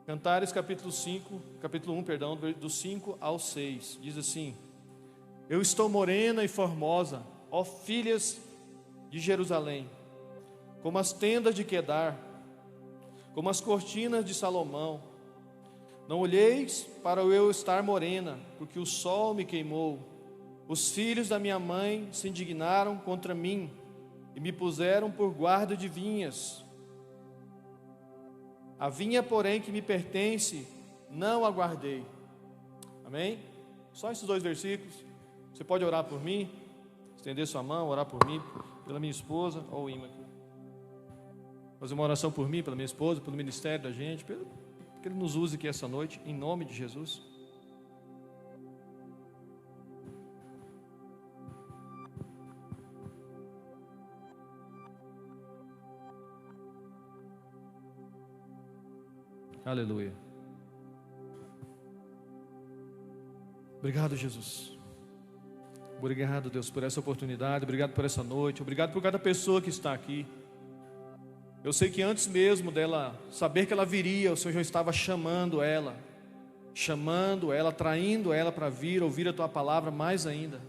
Cantares capítulo 1, perdão, do 5 ao 6, diz assim: Eu estou morena e formosa, ó filhas de Jerusalém, como as tendas de Quedar, como as cortinas de Salomão. Não olheis para eu estar morena, porque o sol me queimou. Os filhos da minha mãe se indignaram contra mim e me puseram por guarda de vinhas. A vinha, porém, que me pertence, não a guardei. Amém? Só esses 2 versículos. Você pode orar por mim, estender sua mão, orar por mim, pela minha esposa, ou o imã aqui. Fazer uma oração por mim, pela minha esposa, pelo ministério da gente, que Ele nos use aqui essa noite, em nome de Jesus. Aleluia. Obrigado, Jesus. Obrigado, Deus, por essa oportunidade. Obrigado por essa noite. Obrigado por cada pessoa que está aqui. Eu sei que antes mesmo dela saber que ela viria, o Senhor já estava chamando ela, atraindo ela para vir, ouvir a Tua palavra mais ainda.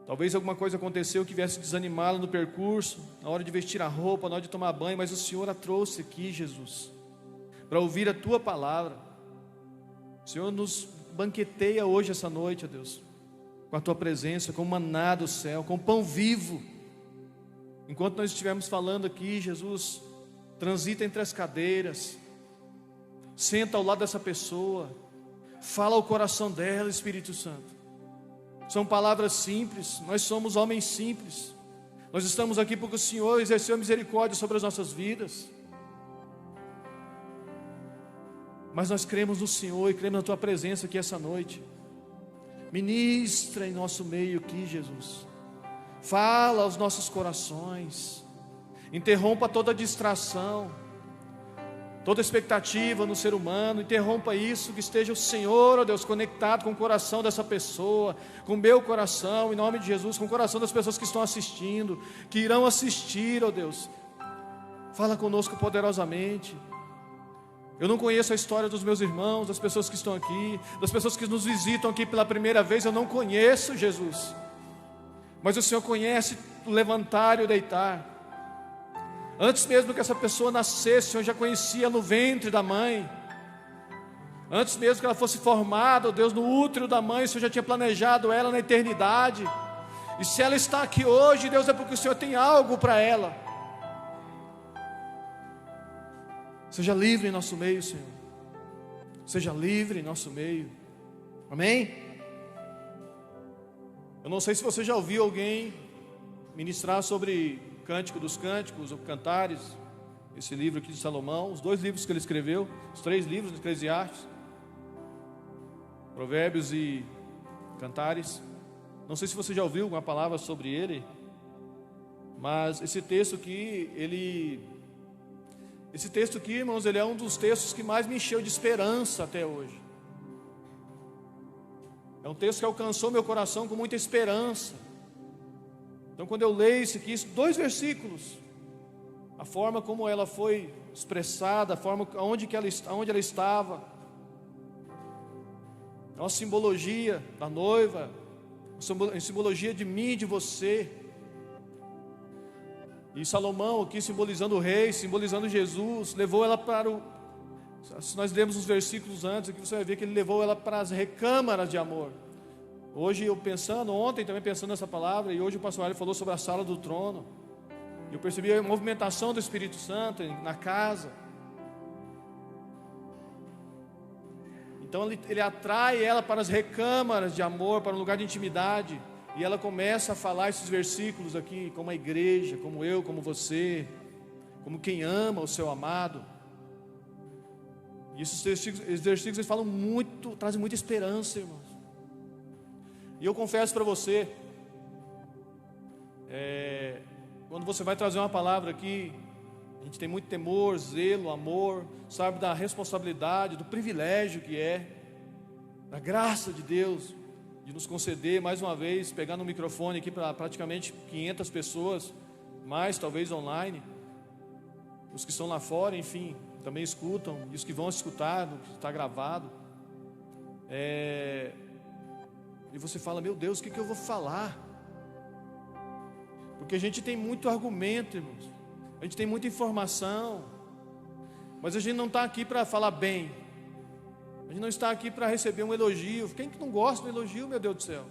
Talvez alguma coisa aconteceu que viesse desanimá-la no percurso, na hora de vestir a roupa, na hora de tomar banho, mas o Senhor a trouxe aqui, Jesus, para ouvir a Tua palavra. O Senhor nos banqueteia hoje, essa noite, ó Deus, com a Tua presença, com o maná do céu, com o pão vivo. Enquanto nós estivermos falando aqui, Jesus, transita entre as cadeiras, senta ao lado dessa pessoa, fala ao coração dela, Espírito Santo. São palavras simples, nós somos homens simples, nós estamos aqui porque o Senhor exerceu misericórdia sobre as nossas vidas. Mas nós cremos no Senhor e cremos na Tua presença aqui essa noite. Ministra em nosso meio aqui, Jesus. Fala aos nossos corações. Interrompa toda distração, toda expectativa no ser humano. Interrompa isso, que esteja o Senhor, ó Deus, conectado com o coração dessa pessoa, com o meu coração, em nome de Jesus, com o coração das pessoas que estão assistindo, que irão assistir, ó Deus. Fala conosco poderosamente. Eu não conheço a história dos meus irmãos, das pessoas que estão aqui, das pessoas que nos visitam aqui pela primeira vez. Eu não conheço, Jesus, mas o Senhor conhece o levantar e o deitar. Antes mesmo que essa pessoa nascesse, o Senhor já conhecia no ventre da mãe. Antes mesmo que ela fosse formada, ó Deus, no útero da mãe, o Senhor já tinha planejado ela na eternidade. E se ela está aqui hoje, Deus, é porque o Senhor tem algo para ela. Seja livre em nosso meio, Senhor. Seja livre em nosso meio. Amém? Eu não sei se você já ouviu alguém ministrar sobre Cântico dos Cânticos, ou Cantares, esse livro aqui de Salomão, os 2 livros que ele escreveu, os 3 livros de Eclesiastes, Provérbios e Cantares. Não sei se você já ouviu alguma palavra sobre ele, mas esse texto aqui, irmãos, ele é um dos textos que mais me encheu de esperança até hoje. É um texto que alcançou meu coração com muita esperança. Então, quando eu leio isso aqui, 2 versículos, a forma como ela foi expressada, a forma onde ela estava, é uma simbologia da noiva, uma simbologia de mim e de você. E Salomão aqui simbolizando o rei, simbolizando Jesus, levou ela para o... Se nós lermos os versículos antes, aqui você vai ver que ele levou ela para as recâmaras de amor. Hoje eu pensando, ontem também pensando nessa palavra, e hoje o pastor Mário falou sobre a sala do trono. Eu percebi a movimentação do Espírito Santo na casa. Então ele atrai ela para as recâmaras de amor, para um lugar de intimidade. E ela começa a falar esses versículos aqui, como a igreja, como eu, como você, como quem ama o seu amado. E esses versículos eles falam muito, trazem muita esperança, irmãos. E eu confesso para você, quando você vai trazer uma palavra aqui, a gente tem muito temor, zelo, amor, sabe, da responsabilidade, do privilégio que é, da graça de Deus, de nos conceder mais uma vez, pegar no microfone aqui para praticamente 500 pessoas, mais talvez online, os que estão lá fora, enfim, também escutam, e os que vão escutar, está gravado. E você fala, meu Deus, o que eu vou falar? Porque a gente tem muito argumento, irmãos. A gente tem muita informação. Mas a gente não está aqui para falar bem. A gente não está aqui para receber um elogio. Quem que não gosta do elogio, meu Deus do céu?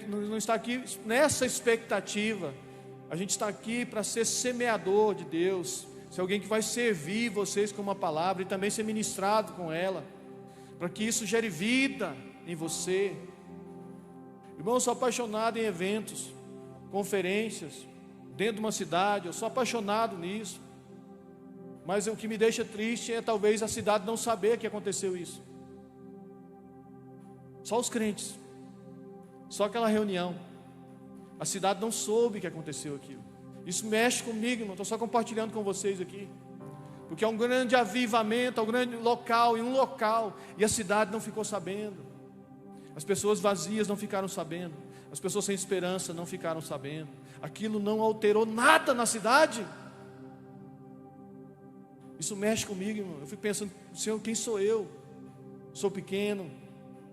Não está aqui nessa expectativa. A gente está aqui para ser semeador de Deus. Ser alguém que vai servir vocês com uma palavra e também ser ministrado com ela. Para que isso gere vida em você. Irmão, eu sou apaixonado em eventos, conferências, dentro de uma cidade. Eu sou apaixonado nisso. Mas o que me deixa triste é talvez a cidade não saber que aconteceu isso. Só os crentes. Só aquela reunião. A cidade não soube que aconteceu aquilo. Isso mexe comigo, irmão. Estou só compartilhando com vocês aqui. Porque é um grande avivamento, é um grande local, em um local. E a cidade não ficou sabendo. As pessoas vazias não ficaram sabendo. As pessoas sem esperança não ficaram sabendo. Aquilo não alterou nada na cidade. Isso mexe comigo, irmão. Eu fico pensando, Senhor, quem sou eu? Sou pequeno,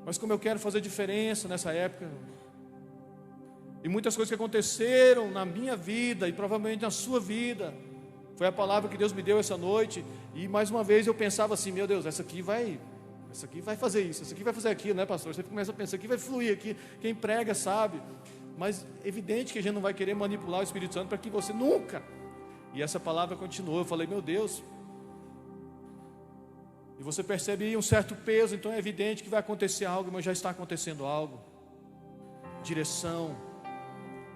mas como eu quero fazer diferença nessa época. E muitas coisas que aconteceram na minha vida e provavelmente na sua vida, foi a palavra que Deus me deu essa noite. E mais uma vez eu pensava assim, meu Deus, essa aqui vai fazer isso, essa aqui vai fazer aquilo, né, pastor? Você começa a pensar, aqui vai fluir aqui. Quem prega sabe. Mas é evidente que a gente não vai querer manipular o Espírito Santo para que você nunca. E essa palavra continuou. Eu falei, meu Deus. E você percebe um certo peso, então é evidente que vai acontecer algo, mas já está acontecendo algo. Direção,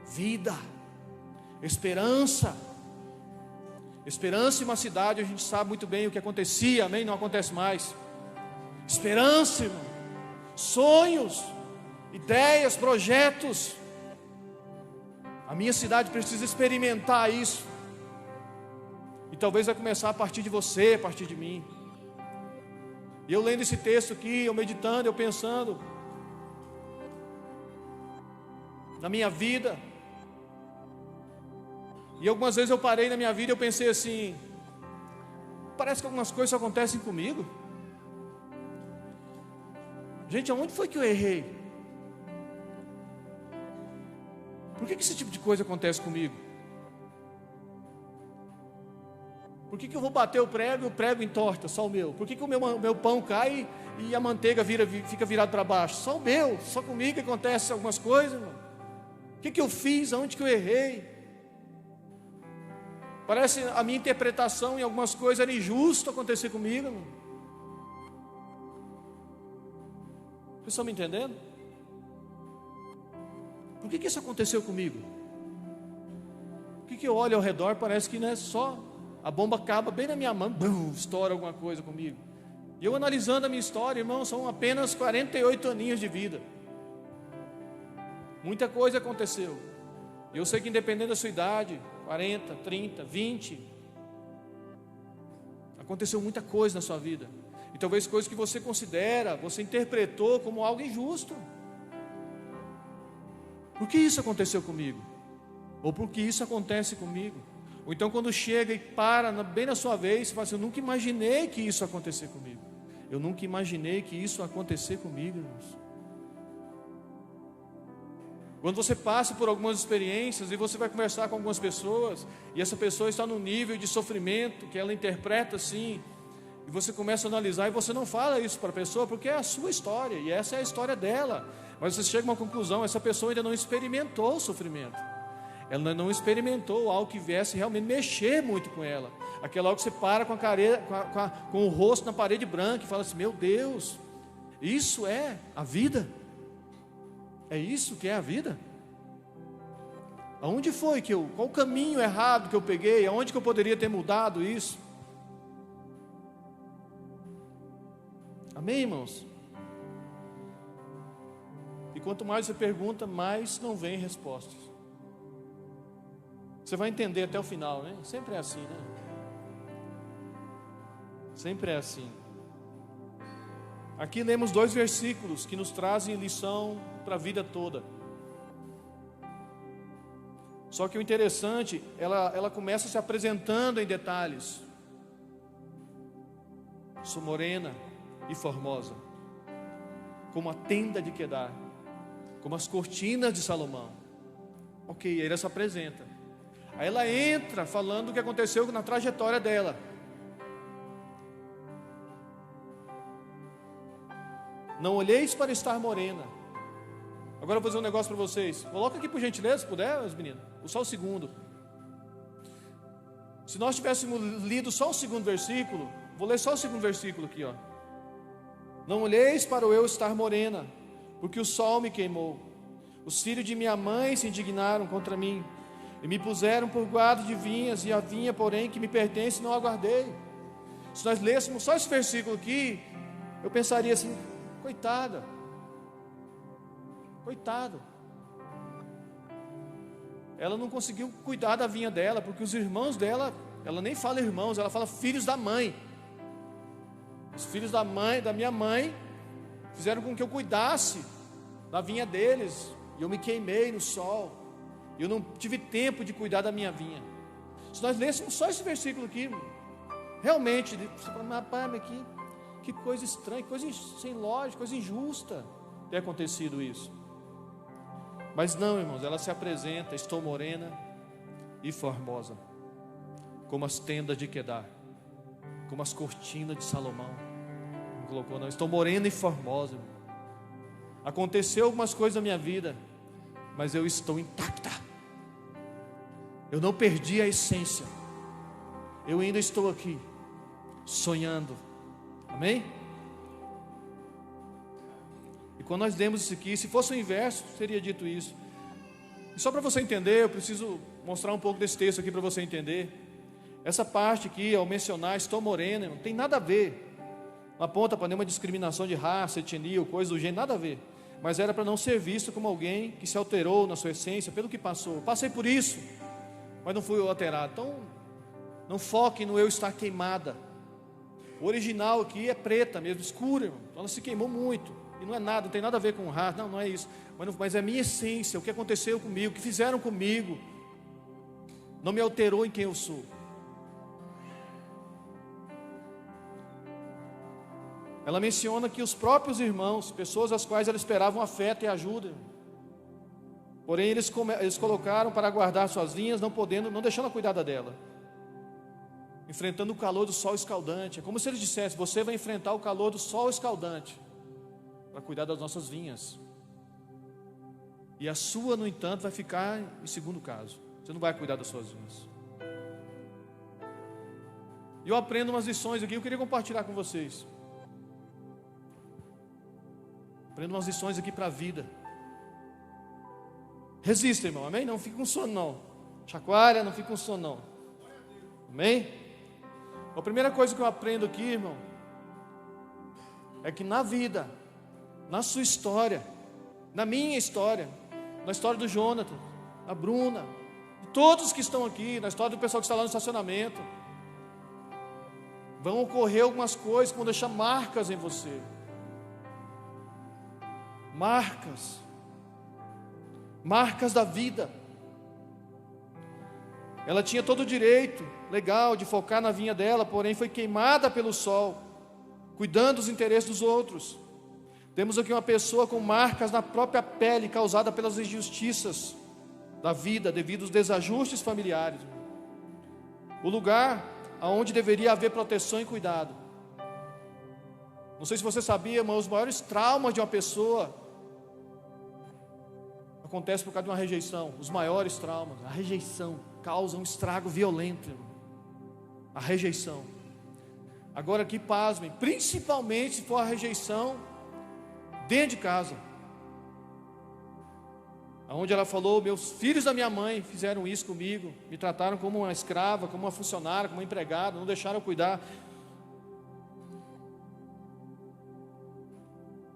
vida, esperança. Esperança em uma cidade, a gente sabe muito bem o que acontecia, amém? Não acontece mais. Esperança, irmão. Sonhos, ideias, projetos. A minha cidade precisa experimentar isso. E talvez vai começar a partir de você, a partir de mim. E eu lendo esse texto aqui, eu meditando, eu pensando na minha vida. E algumas vezes eu parei na minha vida e eu pensei assim, parece que algumas coisas acontecem comigo. Gente, aonde foi que eu errei? Por que esse tipo de coisa acontece comigo? Por que eu vou bater o prego e o prego entorta? Só o meu. Por que o meu pão cai e a manteiga fica virado para baixo? Só o meu. Só comigo que acontece algumas coisas, irmão. O que eu fiz? Aonde que eu errei? Parece a minha interpretação em algumas coisas era injusto acontecer comigo, irmão. Vocês estão me entendendo? Por que isso aconteceu comigo? Por que eu olho ao redor, parece que não é só... A bomba acaba bem na minha mão, bum, estoura alguma coisa comigo. E eu analisando a minha história, irmão, são apenas 48 aninhos de vida. Muita coisa aconteceu. E eu sei que independente da sua idade, 40, 30, 20, aconteceu muita coisa na sua vida. E talvez coisas que você considera, você interpretou como algo injusto. Por que isso aconteceu comigo? Ou por que isso acontece comigo? Ou então quando chega e para bem na sua vez, você fala assim, eu nunca imaginei que isso acontecer comigo. Eu nunca imaginei que isso acontecer comigo, irmãos. Quando você passa por algumas experiências e você vai conversar com algumas pessoas, e essa pessoa está num nível de sofrimento que ela interpreta assim, e você começa a analisar, e você não fala isso para a pessoa, porque é a sua história, e essa é a história dela. Mas você chega a uma conclusão, essa pessoa ainda não experimentou o sofrimento. Ela não experimentou algo que viesse realmente mexer muito com ela. Aquela hora que você para com o rosto na parede branca e fala assim, meu Deus, isso é a vida? É isso que é a vida? Aonde foi qual o caminho errado que eu peguei? Aonde que eu poderia ter mudado isso? Amém, irmãos? E quanto mais você pergunta, mais não vem respostas. Você vai entender até o final, né? Sempre é assim, né? Sempre é assim. Aqui lemos 2 versículos que nos trazem lição para a vida toda. Só que o interessante, ela começa se apresentando em detalhes. sou morena e formosa, como a tenda de Quedar, como as cortinas de Salomão. Ok, aí ela se apresenta. Aí ela entra falando o que aconteceu na trajetória dela. Não olheis para estar morena. Agora eu vou dizer um negócio para vocês. Coloca aqui por gentileza, se puder, meninas. Só o segundo. Se nós tivéssemos lido só o segundo versículo, vou ler só o segundo versículo aqui, ó. Não olheis para eu estar morena, porque o sol me queimou. Os filhos de minha mãe se indignaram contra mim e me puseram por guarda de vinhas, e a vinha, porém, que me pertence, não aguardei. Se nós lêssemos só esse versículo aqui, eu pensaria assim: coitada, coitado, ela não conseguiu cuidar da vinha dela, porque os irmãos dela, ela nem fala irmãos, ela fala filhos da mãe. Os filhos da minha mãe, fizeram com que eu cuidasse da vinha deles, e eu me queimei no sol, e eu não tive tempo de cuidar da minha vinha. Se nós lêssemos só esse versículo aqui, realmente, você fala: mas rapaz, mas que coisa estranha, coisa sem lógica, coisa injusta ter acontecido isso. Mas não, irmãos, ela se apresenta: estou morena e formosa, como as tendas de Quedar, como as cortinas de Salomão. Não colocou não, estou morena e formosa, irmão. Aconteceu algumas coisas na minha vida, mas eu estou intacta. Eu não perdi a essência. Eu ainda estou aqui, sonhando. Amém? E quando nós lemos isso aqui, se fosse o inverso, seria dito isso. E só para você entender, eu preciso mostrar um pouco desse texto aqui para você entender. Essa parte aqui, ao mencionar estou morena, não tem nada a ver. Não aponta para nenhuma discriminação de raça, etnia ou coisa do gênero, nada a ver. Mas era para não ser visto como alguém que se alterou na sua essência pelo que passou. Passei por isso, mas não fui alterado. Então, não foque no eu estar queimada. O original aqui é preta mesmo, escura, irmão. Ela se queimou muito. E não é nada, não tem nada a ver com raça. Não é isso. Mas é a minha essência, o que aconteceu comigo, o que fizeram comigo, não me alterou em quem eu sou. Ela menciona que os próprios irmãos, pessoas às quais ela esperava um afeto e ajuda, porém eles colocaram para guardar suas vinhas, não podendo, não deixando a cuidada dela, enfrentando o calor do sol escaldante. É como se eles dissessem: você vai enfrentar o calor do sol escaldante para cuidar das nossas vinhas, e a sua, no entanto, vai ficar em segundo caso. Você não vai cuidar das suas vinhas. E eu aprendo umas lições aqui, eu queria compartilhar com vocês. Aprendo umas lições aqui para a vida. Resista, irmão, amém? Não fique com sono não. Chacoalha, não fique com sono não. Amém? A primeira coisa que eu aprendo aqui, irmão, é que na vida, na sua história, na minha história, na história do Jonathan, da Bruna, de todos que estão aqui, na história do pessoal que está lá no estacionamento, vão ocorrer algumas coisas que vão deixar marcas em você. Marcas da vida. Ela tinha todo o direito legal de focar na vinha dela, porém foi queimada pelo sol, cuidando dos interesses dos outros. Temos aqui uma pessoa com marcas na própria pele, causada pelas injustiças da vida, devido aos desajustes familiares. O lugar onde deveria haver proteção e cuidado. Não sei se você sabia, mas os maiores traumas de uma pessoa acontece por causa de uma rejeição. Os maiores traumas, a rejeição, causa um estrago violento. A rejeição. Agora aqui, pasmem, principalmente se for a rejeição dentro de casa, onde ela falou: meus filhos da minha mãe fizeram isso comigo, me trataram como uma escrava, como uma funcionária, como uma empregada, não deixaram eu cuidar.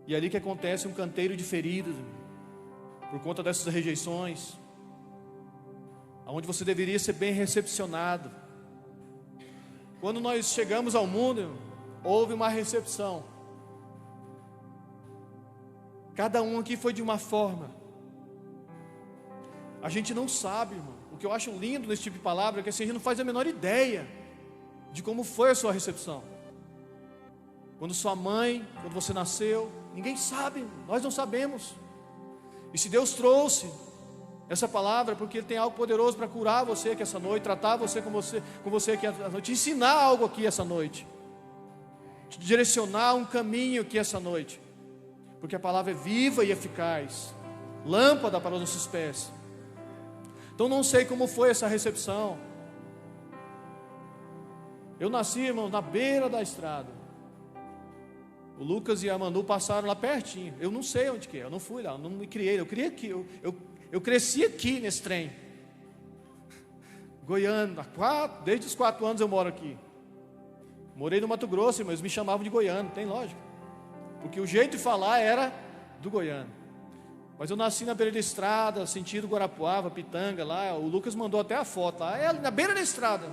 E ali que acontece um canteiro de feridas, por conta dessas rejeições, onde você deveria ser bem recepcionado. Quando nós chegamos ao mundo, houve uma recepção. Cada um aqui foi de uma forma. A gente não sabe, irmão. O que eu acho lindo nesse tipo de palavra é que assim, a gente não faz a menor ideia de como foi a sua recepção. quando sua mãe, quando você nasceu, ninguém sabe, nós não sabemos. E se Deus trouxe essa palavra, porque Ele tem algo poderoso para curar você aqui essa noite, tratar você com você aqui essa noite, te ensinar algo aqui essa noite, te direcionar um caminho aqui essa noite, porque a palavra é viva e eficaz, lâmpada para os nossos pés. Então não sei como foi essa recepção. Eu nasci, irmãos, na beira da estrada. O Lucas e a Manu passaram lá pertinho. Eu não sei onde que é, eu não fui lá, eu não me criei. Eu criei aqui, eu cresci aqui nesse trem. Goiânia, desde os 4 anos eu moro aqui. Morei no Mato Grosso, mas me chamavam de goiano, tem lógica. Porque o jeito de falar era do goiano. Mas eu nasci na beira da estrada, sentido Guarapuava, Pitanga lá. O Lucas mandou até a foto lá, é na beira da estrada.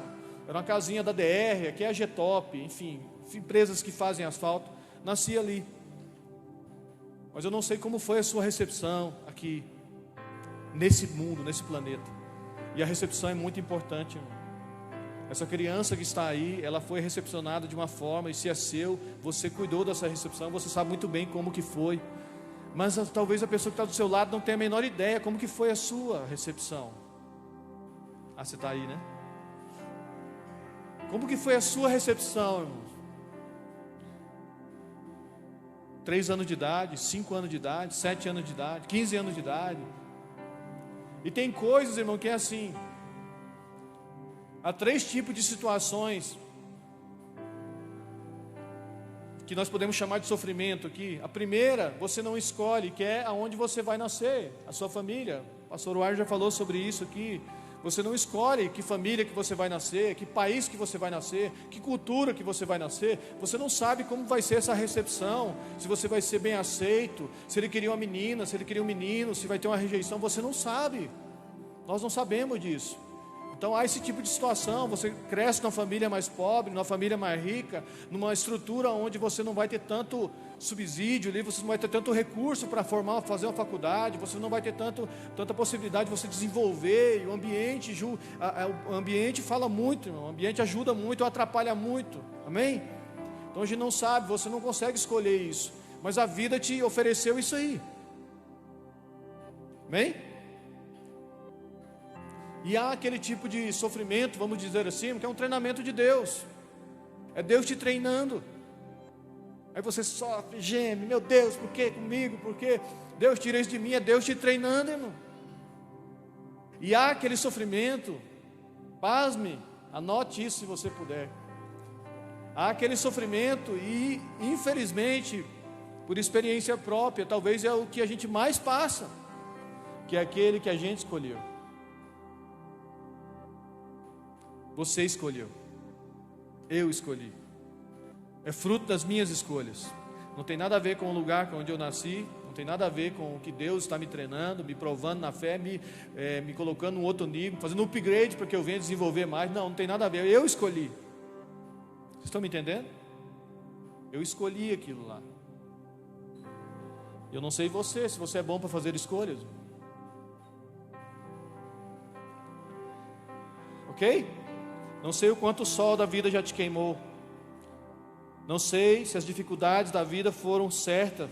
Era uma casinha da DR, aqui é a Getop, enfim, empresas que fazem asfalto. Nasci ali. Mas eu não sei como foi a sua recepção aqui, nesse mundo, nesse planeta. E a recepção é muito importante, irmão. Essa criança que está aí, ela foi recepcionada de uma forma, e se é seu, você cuidou dessa recepção, você sabe muito bem como que foi. Mas talvez a pessoa que está do seu lado não tenha a menor ideia como que foi a sua recepção. Ah, você está aí, né? Como que foi a sua recepção, irmãos? 3 anos de idade, 5 anos de idade, 7 anos de idade, 15 anos de idade. E tem coisas, irmão, que é assim. Há 3 tipos de situações que nós podemos chamar de sofrimento aqui. A primeira, você não escolhe, que é aonde você vai nascer, a sua família. O pastor Uar já falou sobre isso aqui. Você não escolhe que família que você vai nascer, que país que você vai nascer, que cultura que você vai nascer. Você não sabe como vai ser essa recepção, se você vai ser bem aceito, se ele queria uma menina, se ele queria um menino, se vai ter uma rejeição. Você não sabe. Nós não sabemos disso. Então há esse tipo de situação. Você cresce numa família mais pobre, numa família mais rica, numa estrutura onde você não vai ter tanto subsídio ali, você não vai ter tanto recurso para fazer uma faculdade, você não vai ter tanta possibilidade de você desenvolver. E o ambiente fala muito, irmão. O ambiente ajuda muito ou atrapalha muito. Amém? Então a gente não sabe, você não consegue escolher isso, mas a vida te ofereceu isso aí. Amém? E há aquele tipo de sofrimento, vamos dizer assim, que é um treinamento de Deus. É Deus te treinando. Aí você sofre, geme, meu Deus, por que comigo? Por que Deus tira isso de mim? É Deus te treinando, irmão. E há aquele sofrimento, pasme, anote isso se você puder. Há aquele sofrimento e, infelizmente, por experiência própria, talvez é o que a gente mais passa, que é aquele que a gente escolheu. Você escolheu, eu escolhi, é fruto das minhas escolhas. Não tem nada a ver com o lugar onde eu nasci, não tem nada a ver com o que Deus está me treinando, me provando na fé, me colocando num outro nível, fazendo um upgrade para que eu venha desenvolver mais. Não tem nada a ver, eu escolhi. Vocês estão me entendendo? Eu escolhi aquilo lá. Eu não sei você, se você é bom para fazer escolhas. Ok? Não sei o quanto o sol da vida já te queimou. Não sei se as dificuldades da vida foram certas,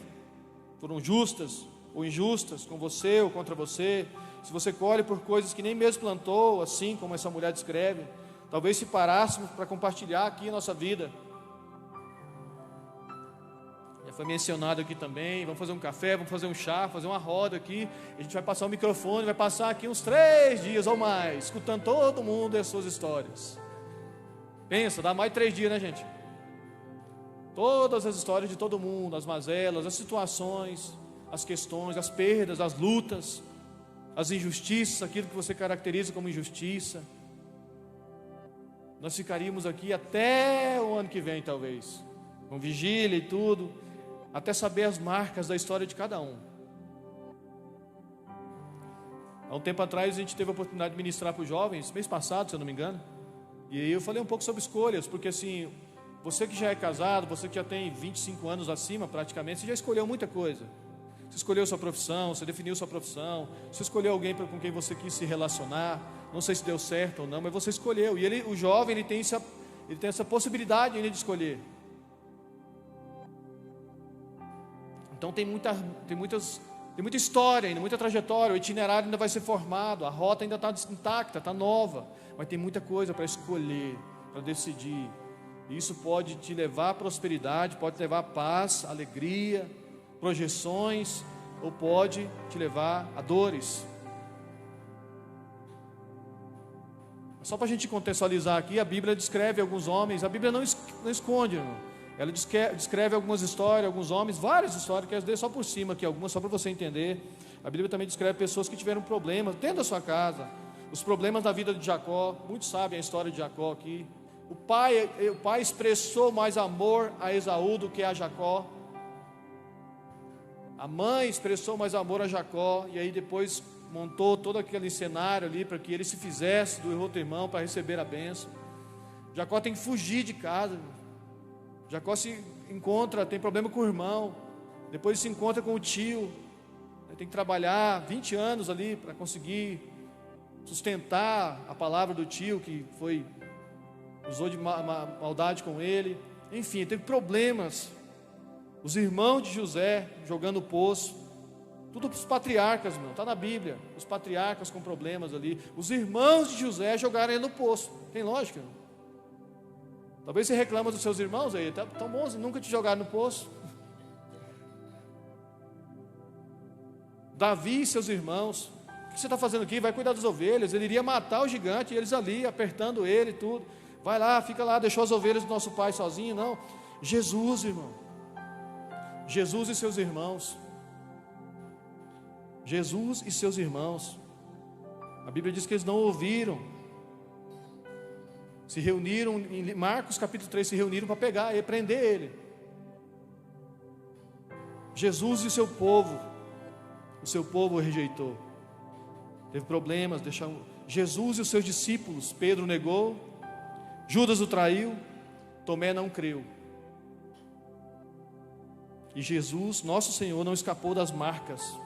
foram justas ou injustas com você ou contra você. Se você colhe por coisas que nem mesmo plantou, assim como essa mulher descreve. Talvez se parássemos para compartilhar aqui a nossa vida. Já foi mencionado aqui também. Vamos fazer um café, vamos fazer um chá, fazer uma roda aqui. A gente vai passar o microfone, vai passar aqui uns 3 dias ou mais, escutando todo mundo e as suas histórias. Pensa, dá mais 3 dias, né, gente? Todas as histórias de todo mundo, as mazelas, as situações, as questões, as perdas, as lutas, as injustiças, aquilo que você caracteriza como injustiça. Nós ficaríamos aqui até o ano que vem, talvez, com vigília e tudo, até saber as marcas da história de cada um. Há um tempo atrás a gente teve a oportunidade de ministrar para os jovens, mês passado, se eu não me engano. E aí eu falei um pouco sobre escolhas, porque assim, você que já é casado, você que já tem 25 anos acima praticamente, você já escolheu muita coisa. Você escolheu sua profissão, você definiu sua profissão, você escolheu alguém com quem você quis se relacionar, não sei se deu certo ou não, mas você escolheu. E o jovem, ele tem essa possibilidade ainda de escolher. Então tem muita história ainda, muita trajetória, o itinerário ainda vai ser formado, a rota ainda está intacta, está nova, mas tem muita coisa para escolher, para decidir. E isso pode te levar à prosperidade, pode te levar à paz, alegria, projeções, ou pode te levar a dores. Só para a gente contextualizar aqui, a Bíblia descreve alguns homens, a Bíblia não esconde, irmão. Ela descreve algumas histórias, alguns homens, várias histórias, que eu dei só por cima aqui, algumas só para você entender. A Bíblia também descreve pessoas que tiveram problemas dentro da sua casa, os problemas da vida de Jacó. Muitos sabem a história de Jacó aqui. O pai expressou mais amor a Esaú do que a Jacó. A mãe expressou mais amor a Jacó, e aí depois montou todo aquele cenário ali para que ele se fizesse do outro irmão para receber a bênção. Jacó tem que fugir de casa. Jacó se encontra, tem problema com o irmão, depois se encontra com o tio, tem que trabalhar 20 anos ali para conseguir sustentar a palavra do tio que usou de maldade com ele. Enfim, teve problemas. Os irmãos de José jogando o poço, tudo para os patriarcas, irmão, está na Bíblia, os patriarcas com problemas ali, os irmãos de José jogaram ele no poço. Tem lógica, irmão? Talvez você reclama dos seus irmãos aí, tão bons, nunca te jogaram no poço. Davi e seus irmãos, o que você está fazendo aqui? Vai cuidar das ovelhas. Ele iria matar o gigante, e eles ali apertando ele e tudo. Vai lá, fica lá, deixou as ovelhas do nosso pai sozinho. Não, Jesus, irmão, Jesus e seus irmãos, Jesus e seus irmãos. A Bíblia diz que eles não ouviram. Se reuniram, em Marcos capítulo 3, se reuniram para pegar ele, prender ele. Jesus e o seu povo o rejeitou. Teve problemas, Jesus e os seus discípulos, Pedro negou, Judas o traiu, Tomé não creu. E Jesus, nosso Senhor, não escapou das marcas.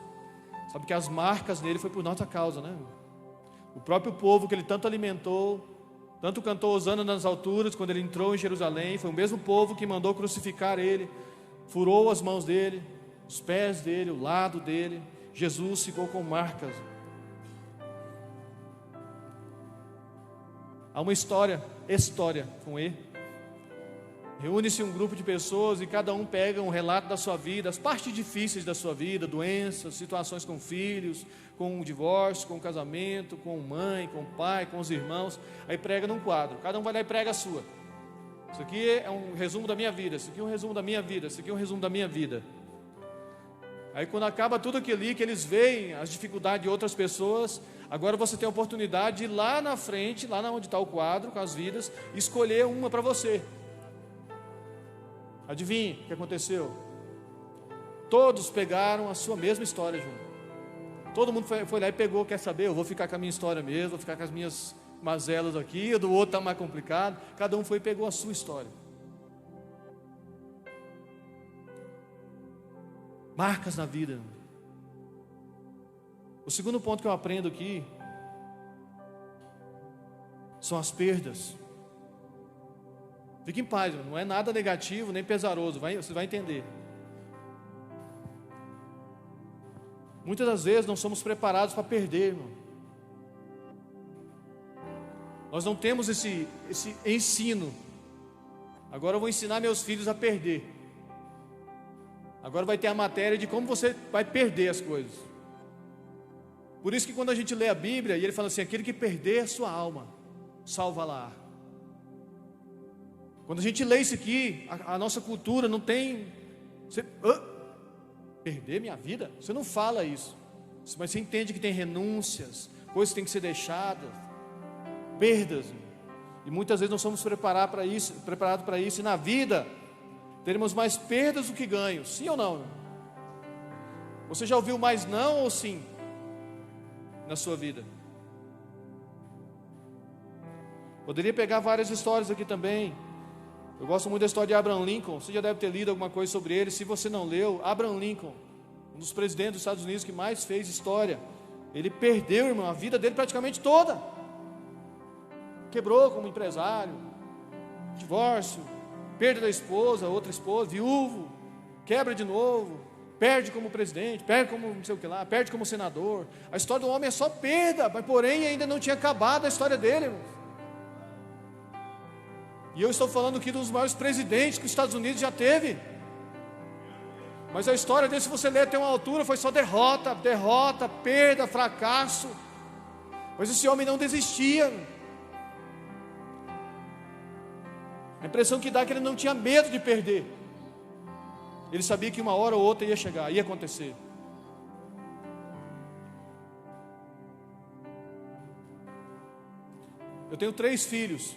Sabe que as marcas nele foi por nossa causa, né? O próprio povo que ele tanto alimentou, tanto cantou hosana nas alturas, quando ele entrou em Jerusalém, foi o mesmo povo que mandou crucificar ele, furou as mãos dele, os pés dele, o lado dele. Jesus ficou com marcas. Há uma história com E. Reúne-se um grupo de pessoas e cada um pega um relato da sua vida, as partes difíceis da sua vida, doenças, situações com filhos, com o divórcio, com o casamento, com mãe, com o pai, com os irmãos. Aí prega num quadro, cada um vai lá e prega a sua. Isso aqui é um resumo da minha vida, isso aqui é um resumo da minha vida, isso aqui é um resumo da minha vida. Aí quando acaba tudo aquilo ali, que eles veem as dificuldades de outras pessoas, agora você tem a oportunidade de ir lá na frente, lá onde está o quadro, com as vidas, escolher uma para você. Adivinhe o que aconteceu? Todos pegaram a sua mesma história junto. Todo mundo foi lá e pegou, quer saber? Eu vou ficar com a minha história mesmo, vou ficar com as minhas mazelas aqui, o do outro está mais complicado. Cada um foi e pegou a sua história. Marcas na vida. O segundo ponto que eu aprendo aqui são as perdas. Fique em paz, não é nada negativo nem pesaroso, você vai entender. Muitas das vezes não somos preparados para perder, irmão. Nós não temos esse ensino. Agora eu vou ensinar meus filhos a perder. Agora vai ter a matéria de como você vai perder as coisas. Por isso que quando a gente lê a Bíblia, e ele fala assim, aquele que perder a sua alma, salva-la. Quando a gente lê isso aqui, a nossa cultura não tem... perder minha vida? Você não fala isso. Mas você entende que tem renúncias, coisas que têm que ser deixadas, perdas. E muitas vezes não somos preparados para isso. E na vida, teremos mais perdas do que ganhos. Sim ou não? Você já ouviu mais não ou sim? Na sua vida. Poderia pegar várias histórias aqui também. Eu gosto muito da história de Abraham Lincoln. Você já deve ter lido alguma coisa sobre ele. Se você não leu, Abraham Lincoln, um dos presidentes dos Estados Unidos que mais fez história. Ele perdeu, irmão, a vida dele praticamente toda. Quebrou como empresário, divórcio, perda da esposa, outra esposa, viúvo, quebra de novo, perde como presidente, perde como não sei o que lá, perde como senador. A história do homem é só perda, mas porém ainda não tinha acabado a história dele, irmãos. E eu estou falando aqui dos maiores presidentes que os Estados Unidos já teve. Mas a história dele, se você ler até uma altura, foi só derrota, derrota, perda, fracasso. Mas esse homem não desistia. A impressão que dá é que ele não tinha medo de perder. Ele sabia que uma hora ou outra ia chegar, ia acontecer. Eu tenho 3 filhos.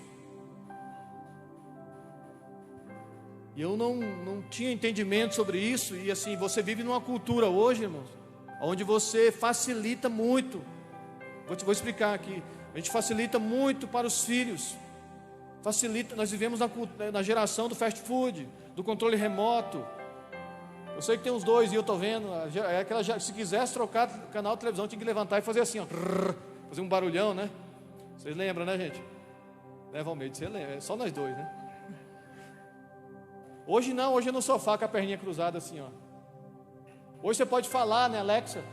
E eu não tinha entendimento sobre isso. E assim, você vive numa cultura hoje, irmãos, onde você facilita muito. Vou explicar aqui. A gente facilita muito para os filhos. Facilita, nós vivemos na geração do fast food, do controle remoto. Eu sei que tem uns 2 e eu estou vendo. É aquela, se quisesse trocar canal de televisão, tinha que levantar e fazer assim, ó, fazer um barulhão, né? Vocês lembram, né, gente? Né, Valmeide? Você lembra? É só nós 2, né? Hoje não, hoje é no sofá com a perninha cruzada assim, ó. Hoje você pode falar, né, Alexa?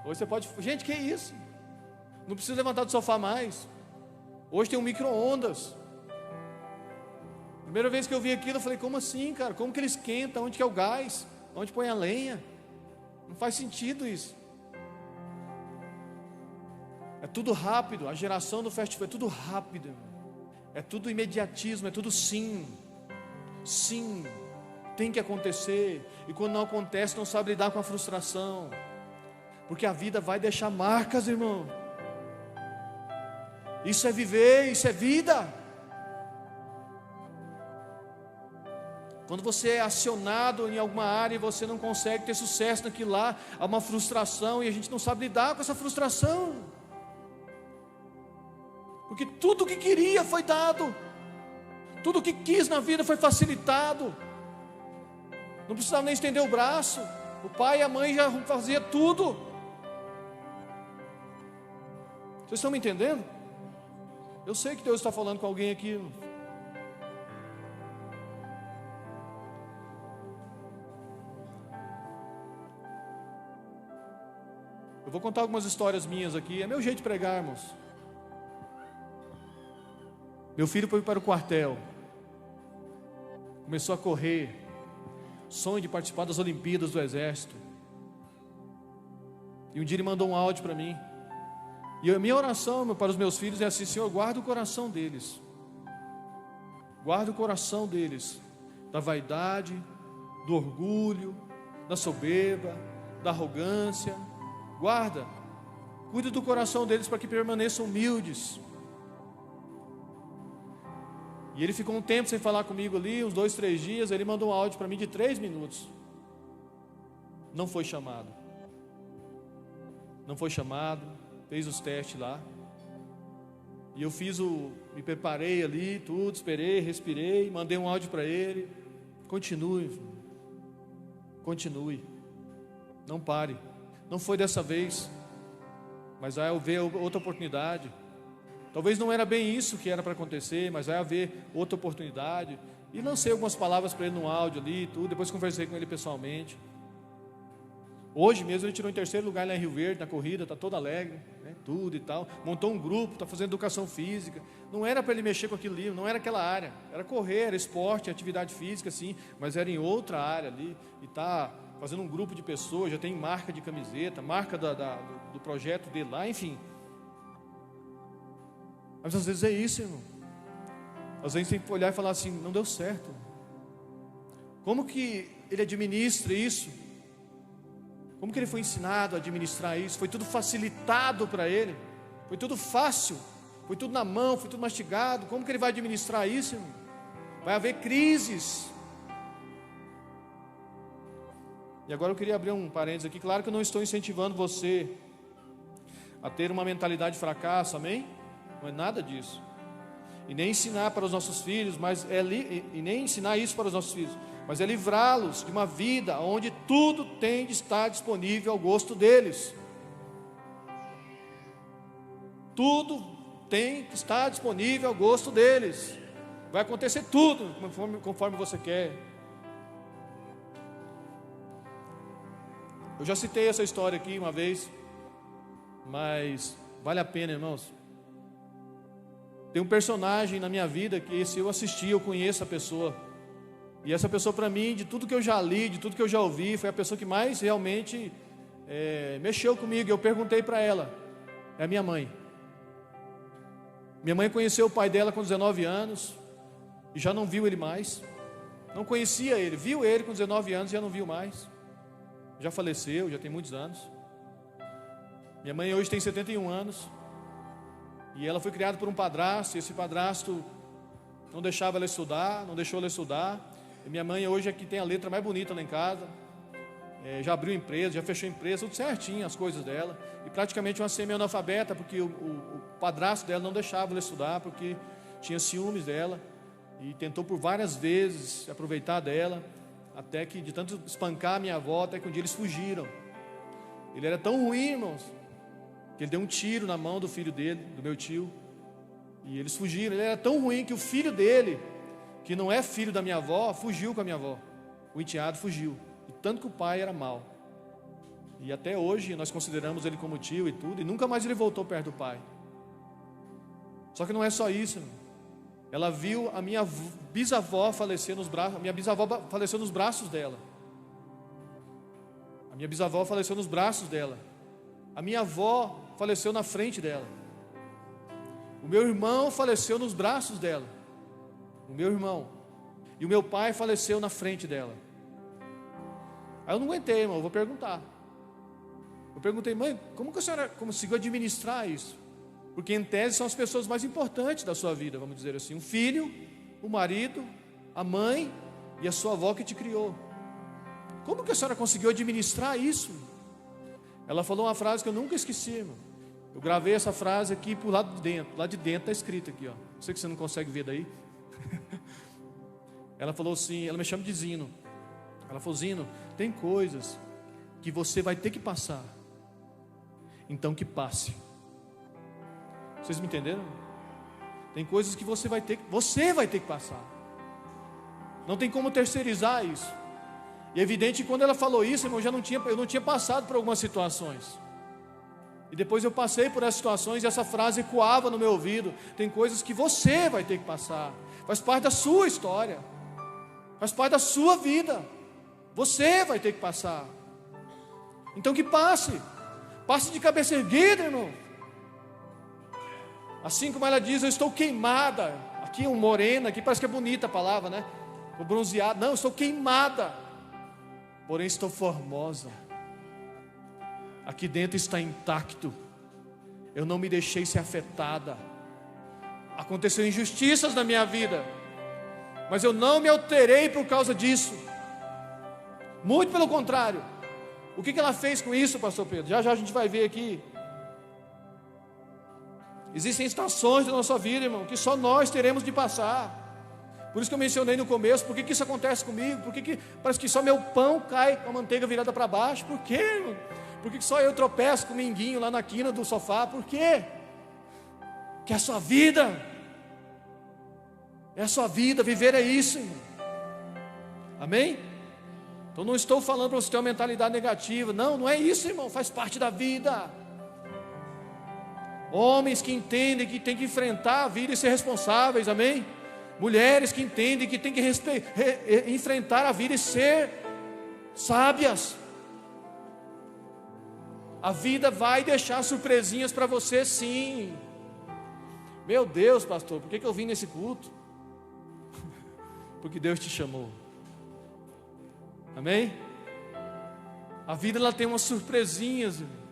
Hoje você pode. Gente, que isso? Não precisa levantar do sofá mais. Hoje tem um micro-ondas. Primeira vez que eu vi aquilo, eu falei, como assim, cara? Como que ele esquenta? Onde que é o gás? Onde põe a lenha? Não faz sentido isso. É tudo rápido. A geração do fast food é tudo rápido. É tudo imediatismo, é tudo sim. Sim, tem que acontecer. E quando não acontece, não sabe lidar com a frustração. Porque a vida vai deixar marcas, irmão. Isso é viver, isso é vida. Quando você é acionado em alguma área e você não consegue ter sucesso naquilo lá, há uma frustração e a gente não sabe lidar com essa frustração. Porque tudo o que queria foi dado. Tudo o que quis na vida foi facilitado. Não precisava nem estender o braço. O pai e a mãe já faziam tudo. Vocês estão me entendendo? Eu sei que Deus está falando com alguém aqui. Eu vou contar algumas histórias minhas aqui. É meu jeito de pregar, irmãos. Meu filho foi para o quartel. Começou a correr. Sonho de participar das Olimpíadas do Exército. E um dia ele mandou um áudio para mim. E a minha oração para os meus filhos é assim: Senhor, guarda o coração deles. Guarda o coração deles da vaidade, do orgulho, da soberba, da arrogância. Guarda. Cuida do coração deles para que permaneçam humildes. E ele ficou um tempo sem falar comigo ali, uns 2, 3 dias. Ele mandou um áudio para mim de 3 minutos. Não foi chamado. Não foi chamado. Fez os testes lá. E eu me preparei ali, tudo, esperei, respirei, mandei um áudio para ele. Continue. Continue. Não pare. Não foi dessa vez. Mas vai haver outra oportunidade. Talvez não era bem isso que era para acontecer, mas vai haver outra oportunidade. E lancei algumas palavras para ele no áudio ali, tudo. Depois conversei com ele pessoalmente. Hoje mesmo ele tirou em 3º lugar lá em Rio Verde, na corrida, está todo alegre, né, tudo e tal. Montou um grupo, está fazendo educação física. Não era para ele mexer com aquilo ali, não era aquela área. Era correr, era esporte, atividade física, sim, mas era em outra área ali. E está fazendo um grupo de pessoas, já tem marca de camiseta, marca do projeto dele lá, enfim. Mas às vezes é isso, irmão. Às vezes tem que olhar e falar assim: não deu certo. Como que ele administra isso? Como que ele foi ensinado a administrar isso? Foi tudo facilitado para ele? Foi tudo fácil? Foi tudo na mão? Foi tudo mastigado? Como que ele vai administrar isso, irmão? Vai haver crises. E agora eu queria abrir um parênteses aqui. Claro que eu não estou incentivando você a ter uma mentalidade de fracasso, amém? Não é nada disso. E nem ensinar para os nossos filhos, e nem ensinar isso para os nossos filhos, mas é livrá-los de uma vida onde tudo tem de estar disponível ao gosto deles. Tudo tem que estar disponível ao gosto deles. Vai acontecer tudo conforme você quer. Eu já citei essa história aqui uma vez, mas vale a pena, irmãos. Tem um personagem na minha vida que, se eu assistir, eu conheço a pessoa. E essa pessoa, para mim, de tudo que eu já li, de tudo que eu já ouvi, foi a pessoa que mais realmente mexeu comigo. Eu perguntei para ela. É a minha mãe. Minha mãe conheceu o pai dela com 19 anos e já não viu ele mais. Não conhecia ele, viu ele com 19 anos e já não viu mais. Já faleceu, já tem muitos anos. Minha mãe hoje tem 71 anos. E ela foi criada por um padrasto. E esse padrasto não deixava ela estudar, não deixou ela estudar. E minha mãe hoje é que tem a letra mais bonita lá em casa. Já abriu empresa, já fechou empresa, tudo certinho as coisas dela. E praticamente uma semi-analfabeta, porque o padrasto dela não deixava ela estudar, porque tinha ciúmes dela. E tentou por várias vezes se aproveitar dela, até que, de tanto espancar a minha avó, até que um dia eles fugiram. Ele era tão ruim, irmãos, que ele deu um tiro na mão do filho dele, do meu tio. E eles fugiram. Ele era tão ruim que o filho dele, que não é filho da minha avó, fugiu com a minha avó. O enteado fugiu. E tanto que o pai era mau. E até hoje nós consideramos ele como tio e tudo. E nunca mais ele voltou perto do pai. Só que não é só isso, irmão. Ela viu a minha bisavó falecer nos braços. A minha bisavó faleceu nos braços dela. A minha bisavó faleceu nos braços dela. A minha avó faleceu na frente dela. O meu irmão faleceu nos braços dela. O meu irmão. E o meu pai faleceu na frente dela. Aí eu não aguentei, irmão, eu vou perguntar. Eu perguntei, mãe, como que a senhora conseguiu administrar isso? Porque em tese são as pessoas mais importantes da sua vida, vamos dizer assim. O filho, o marido, a mãe e a sua avó que te criou. Como que a senhora conseguiu administrar isso? Ela falou uma frase que eu nunca esqueci, irmão. Eu gravei essa frase aqui por lado de dentro. Lá de dentro está escrito aqui, ó. Sei que você não consegue ver daí. Ela falou assim, ela me chama de Zino. Ela falou, Zino, tem coisas que você vai ter que passar. Então que passe. Vocês me entenderam? Tem coisas que você vai ter que passar. Não tem como terceirizar isso. E é evidente que quando ela falou isso, irmão, eu não tinha passado por algumas situações. E depois eu passei por essas situações e essa frase ecoava no meu ouvido. Tem coisas que você vai ter que passar. Faz parte da sua história. Faz parte da sua vida. Você vai ter que passar. Então que passe. Passe de cabeça erguida, irmão. Assim como ela diz, eu estou queimada. Aqui um morena, aqui parece que é bonita a palavra, né? O bronzeado. Não, eu estou queimada. Porém estou formosa. Aqui dentro está intacto. Eu não me deixei ser afetada. Aconteceu injustiças na minha vida, mas eu não me alterei por causa disso. Muito pelo contrário. O que ela fez com isso, pastor Pedro? Já já a gente vai ver aqui. Existem estações da nossa vida, irmão, que só nós teremos de passar. Por isso que eu mencionei no começo, por que isso acontece comigo? Por que parece que só meu pão cai com a manteiga virada para baixo? Por quê, irmão? Por que só eu tropeço com o minguinho lá na quina do sofá? Por quê? Que é a sua vida. É a sua vida, viver é isso, irmão. Amém? Então não estou falando para você ter uma mentalidade negativa. Não, não é isso, irmão, faz parte da vida. Homens que entendem que tem que enfrentar a vida e ser responsáveis, amém? Mulheres que entendem que tem que enfrentar a vida e ser sábias. A vida vai deixar surpresinhas para você, sim. Meu Deus, pastor, por que eu vim nesse culto? Porque Deus te chamou. Amém? A vida ela tem umas surpresinhas, irmão.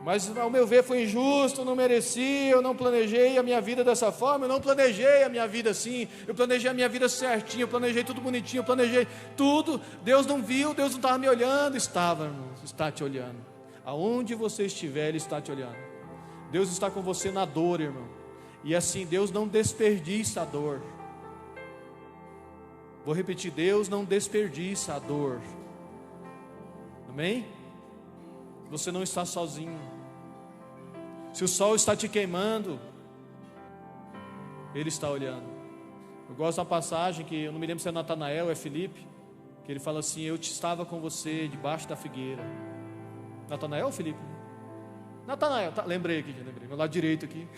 Mas ao meu ver foi injusto, eu não merecia, eu não planejei a minha vida dessa forma, eu não planejei a minha vida assim, eu planejei a minha vida certinho, eu planejei tudo bonitinho, eu planejei tudo, Deus não viu, Deus não estava me olhando. Estava, irmão, está te olhando. Aonde você estiver, Ele está te olhando. Deus está com você na dor, irmão. E assim, Deus não desperdiça a dor. Vou repetir, Deus não desperdiça a dor. Amém? Você não está sozinho. Se o sol está te queimando, Ele está olhando. Eu gosto de uma passagem que eu não me lembro se é Natanael ou é Filipe, que ele fala assim: eu estava com você debaixo da figueira. Natanael ou Filipe? Natanael, tá, lembrei aqui, meu lado direito aqui.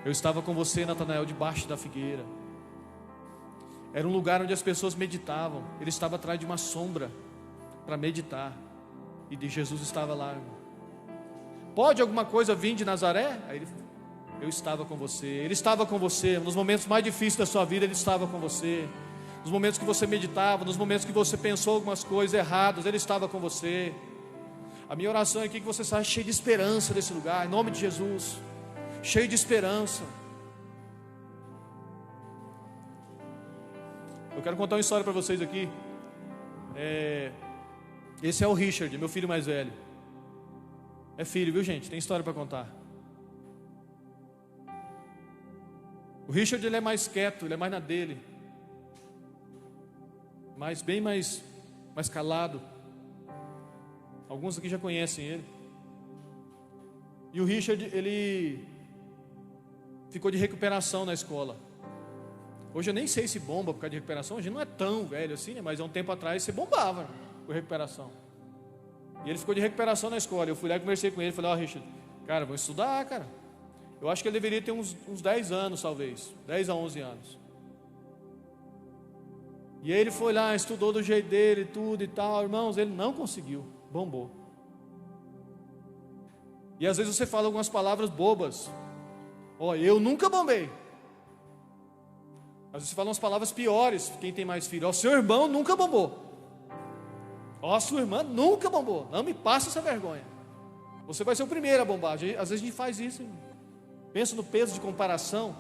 Eu estava com você, Natanael, debaixo da figueira. Era um lugar onde as pessoas meditavam. Ele estava atrás de uma sombra para meditar, e de Jesus estava lá. Pode alguma coisa vir de Nazaré? Aí ele: eu estava com você. Ele estava com você nos momentos mais difíceis da sua vida. Ele estava com você nos momentos que você meditava, nos momentos que você pensou algumas coisas erradas. Ele estava com você. A minha oração é aqui que você saia cheio de esperança desse lugar, em nome de Jesus, cheio de esperança. Eu quero contar uma história para vocês aqui. Esse é o Richard, meu filho mais velho. É filho, viu, gente? Tem história para contar. O Richard, ele é mais quieto, ele é mais na dele, bem mais calado. Alguns aqui já conhecem ele. E o Richard, ele ficou de recuperação na escola. Hoje eu nem sei se bomba por causa de recuperação. Hoje não é tão velho assim, né? Mas há um tempo atrás você bombava por recuperação. E ele ficou de recuperação na escola. Eu fui lá e conversei com ele. Falei: ó, Richard, cara, vou estudar, cara. Eu acho que ele deveria ter uns 10 anos, talvez 10 a 11 anos. E aí ele foi lá, estudou do jeito dele, tudo e tal. Irmãos, ele não conseguiu, bombou. E às vezes você fala algumas palavras bobas. Ó, eu nunca bombei. Às vezes você fala umas palavras piores, quem tem mais filho. Ó, seu irmão nunca bombou. Ó, sua irmã nunca bombou. Não me passa essa vergonha. Você vai ser o primeiro a bombar. Às vezes a gente faz isso, irmão. Pensa no peso de comparação.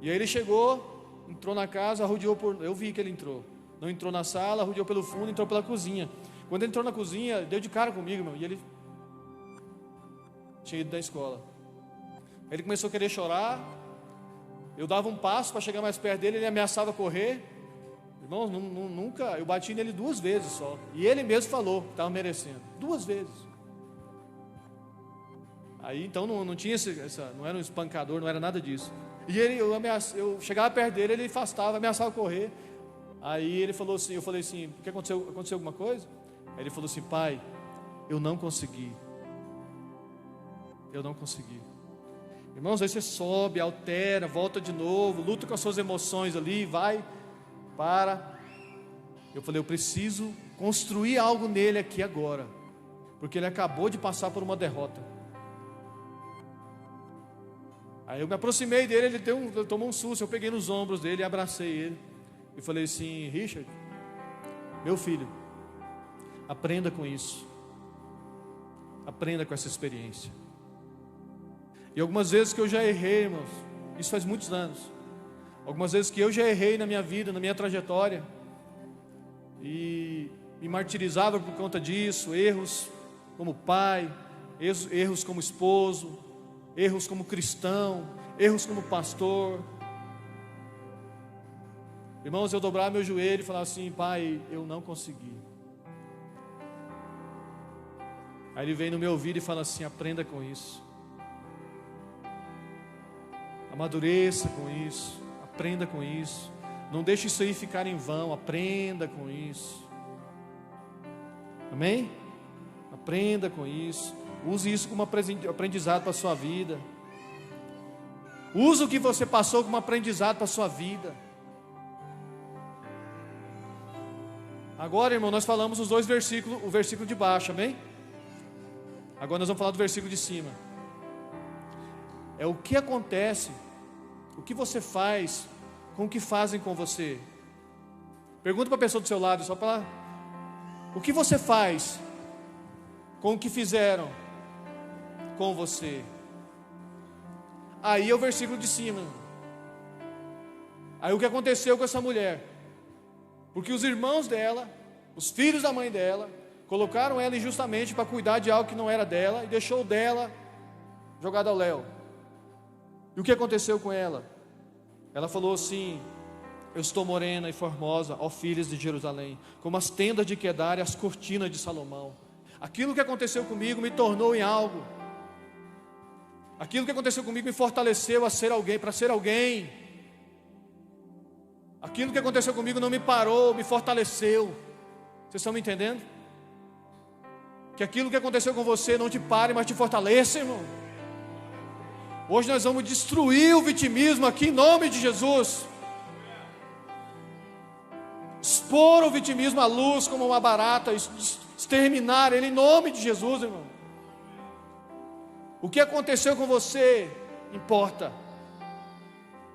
E aí ele chegou, entrou na casa, arrodeou por... Eu vi que ele entrou. Não entrou na sala, arrodeou pelo fundo, entrou pela cozinha. Quando ele entrou na cozinha, deu de cara comigo, irmão. E ele tinha ido da escola. Aí ele começou a querer chorar. Eu dava um passo para chegar mais perto dele, ele ameaçava correr. Irmãos, nunca... Eu bati nele 2 vezes só. E ele mesmo falou que estava merecendo. 2 vezes. Aí então não tinha não era um espancador, não era nada disso. E eu chegava perto dele, ele afastava, ameaçava correr. Aí ele falou assim, eu falei assim: o que aconteceu? Aconteceu alguma coisa? Aí ele falou assim: pai, eu não consegui. Eu não consegui. Irmãos, aí você sobe, altera, volta de novo, luta com as suas emoções ali, vai, para. Eu falei: eu preciso construir algo nele aqui agora, porque ele acabou de passar por uma derrota. Aí eu me aproximei dele, ele tomou um susto. Eu peguei nos ombros dele e abracei ele e falei assim: Richard, meu filho, aprenda com isso. Aprenda com essa experiência. E algumas vezes que eu já errei, irmãos, isso faz muitos anos. Algumas vezes que eu já errei na minha vida, na minha trajetória, e me martirizava por conta disso. Erros como pai, erros como esposo, erros como cristão, erros como pastor. Irmãos, eu dobrava meu joelho e falava assim: pai, eu não consegui. Aí ele vem no meu ouvido e fala assim: aprenda com isso. Amadureça com isso. Aprenda com isso. Não deixe isso aí ficar em vão. Aprenda com isso. Amém? Aprenda com isso. Use isso como aprendizado para a sua vida. Use o que você passou como aprendizado para a sua vida. Agora, irmão, nós falamos os 2 versículos, o versículo de baixo, amém? Agora nós vamos falar do versículo de cima. É o que acontece, o que você faz com o que fazem com você. Pergunta para a pessoa do seu lado, só para... O que você faz com o que fizeram com você? Aí é o versículo de cima. Aí o que aconteceu com essa mulher? Porque os irmãos dela, os filhos da mãe dela, colocaram ela injustamente para cuidar de algo que não era dela, e deixou dela jogada ao léu. E o que aconteceu com ela? Ela falou assim: eu estou morena e formosa, ó filhas de Jerusalém, como as tendas de Quedar e as cortinas de Salomão. Aquilo que aconteceu comigo me tornou em algo. Aquilo que aconteceu comigo me fortaleceu a ser alguém, para ser alguém. Aquilo que aconteceu comigo não me parou, me fortaleceu. Vocês estão me entendendo? Que aquilo que aconteceu com você não te pare, mas te fortaleça, irmão. Hoje nós vamos destruir o vitimismo aqui em nome de Jesus. Expor o vitimismo à luz como uma barata, exterminar ele em nome de Jesus, irmão. O que aconteceu com você importa.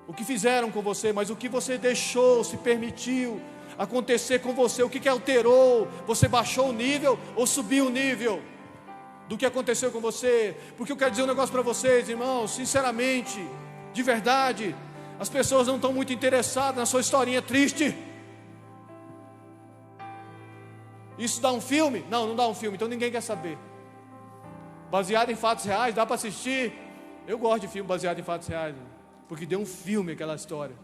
O que fizeram com você, mas o que você deixou, se permitiu acontecer com você, o que alterou? Você baixou o nível ou subiu o nível do que aconteceu com você? Porque eu quero dizer um negócio para vocês, irmãos, sinceramente, de verdade, as pessoas não estão muito interessadas na sua historinha triste. Isso dá um filme? Não, não dá um filme, então ninguém quer saber. Baseado em fatos reais, dá para assistir. Eu gosto de filme baseado em fatos reais, porque deu um filme aquela história.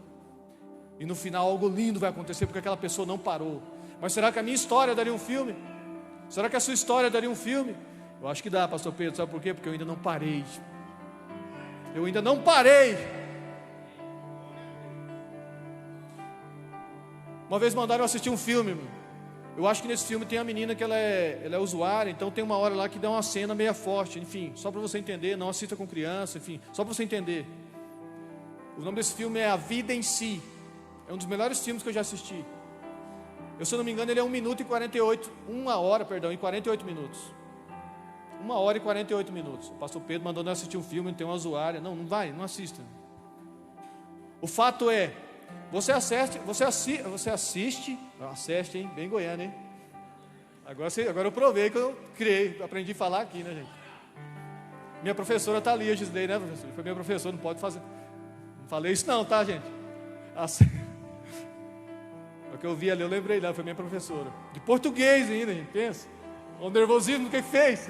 E no final algo lindo vai acontecer, porque aquela pessoa não parou. Mas será que a minha história daria um filme? Será que a sua história daria um filme? Eu acho que dá, pastor Pedro, sabe por quê? Porque eu ainda não parei. Eu ainda não parei. Uma vez mandaram eu assistir um filme, meu. Eu acho que nesse filme tem a menina que ela é usuária, então tem uma hora lá que dá uma cena meio forte, enfim, só para você entender, não assista com criança, enfim, só para você entender. O nome desse filme é A Vida em Si, é um dos melhores filmes que eu já assisti. Se eu não me engano, ele é 1 hora e 48 minutos. 1 hora e 48 minutos. O pastor Pedro mandou nós assistir um filme, tem uma usuária, não vai, não assista. O fato é, você assiste, hein? Bem goiano, hein? Agora eu provei que eu criei, aprendi a falar aqui, né, gente? Minha professora está ali, a Gisley, né, professor? Foi minha professora, não pode fazer. Não falei isso não, tá, gente? O que eu vi ali, eu lembrei dela, foi minha professora. De português ainda, gente, pensa. O nervosismo, o que fez?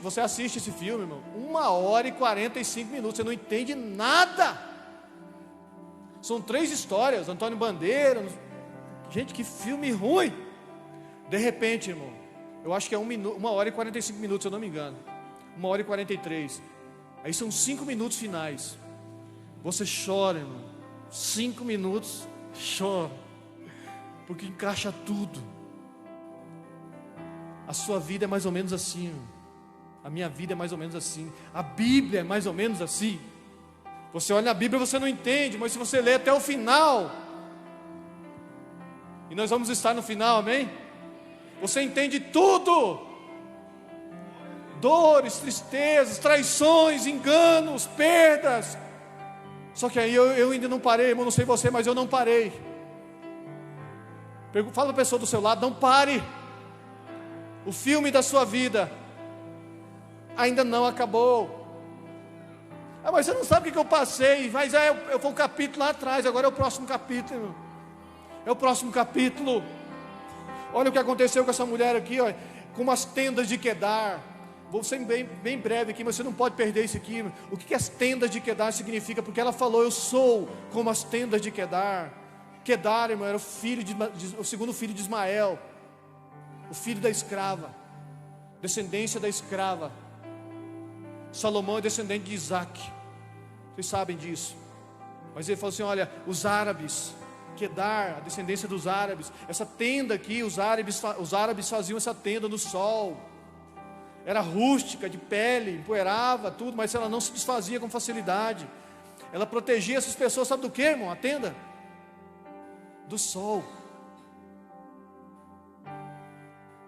Você assiste esse filme, irmão, 1 hora e 45 minutos, você não entende nada. São 3 histórias, Antônio Bandeira, gente, que filme ruim. De repente, irmão, eu acho que é 1 hora e 45 minutos, se eu não me engano, 1 hora e 43, aí são 5 minutos finais, você chora, irmão, 5 minutos, chora, porque encaixa tudo. A sua vida é mais ou menos assim, irmão. A minha vida é mais ou menos assim. A Bíblia é mais ou menos assim. Você olha na Bíblia e você não entende, mas se você ler até o final, e nós vamos estar no final, amém? Você entende tudo. Dores, tristezas, traições, enganos, perdas. Só que aí eu ainda não parei, irmão, não sei você, mas eu não parei. Fala para a pessoa do seu lado, não pare. O filme da sua vida ainda não acabou. Mas você não sabe o que eu passei. Mas eu vou um capítulo lá atrás. Agora é o próximo capítulo, irmão. É o próximo capítulo. Olha o que aconteceu com essa mulher aqui, ó, com as tendas de Quedar. Vou ser bem breve aqui, mas você não pode perder isso aqui. O que as tendas de Quedar significa? Porque ela falou, eu sou como as tendas de Quedar. Quedar, irmão, era o segundo filho de Ismael, o filho da escrava, descendência da escrava. Salomão é descendente de Isaac, vocês sabem disso. Mas ele falou assim, olha, os árabes, Quedar, a descendência dos árabes, essa tenda aqui, os árabes faziam essa tenda no sol, era rústica, de pele, empoeirava tudo, mas ela não se desfazia com facilidade. Ela protegia essas pessoas, sabe do que, irmão? A tenda? Do sol.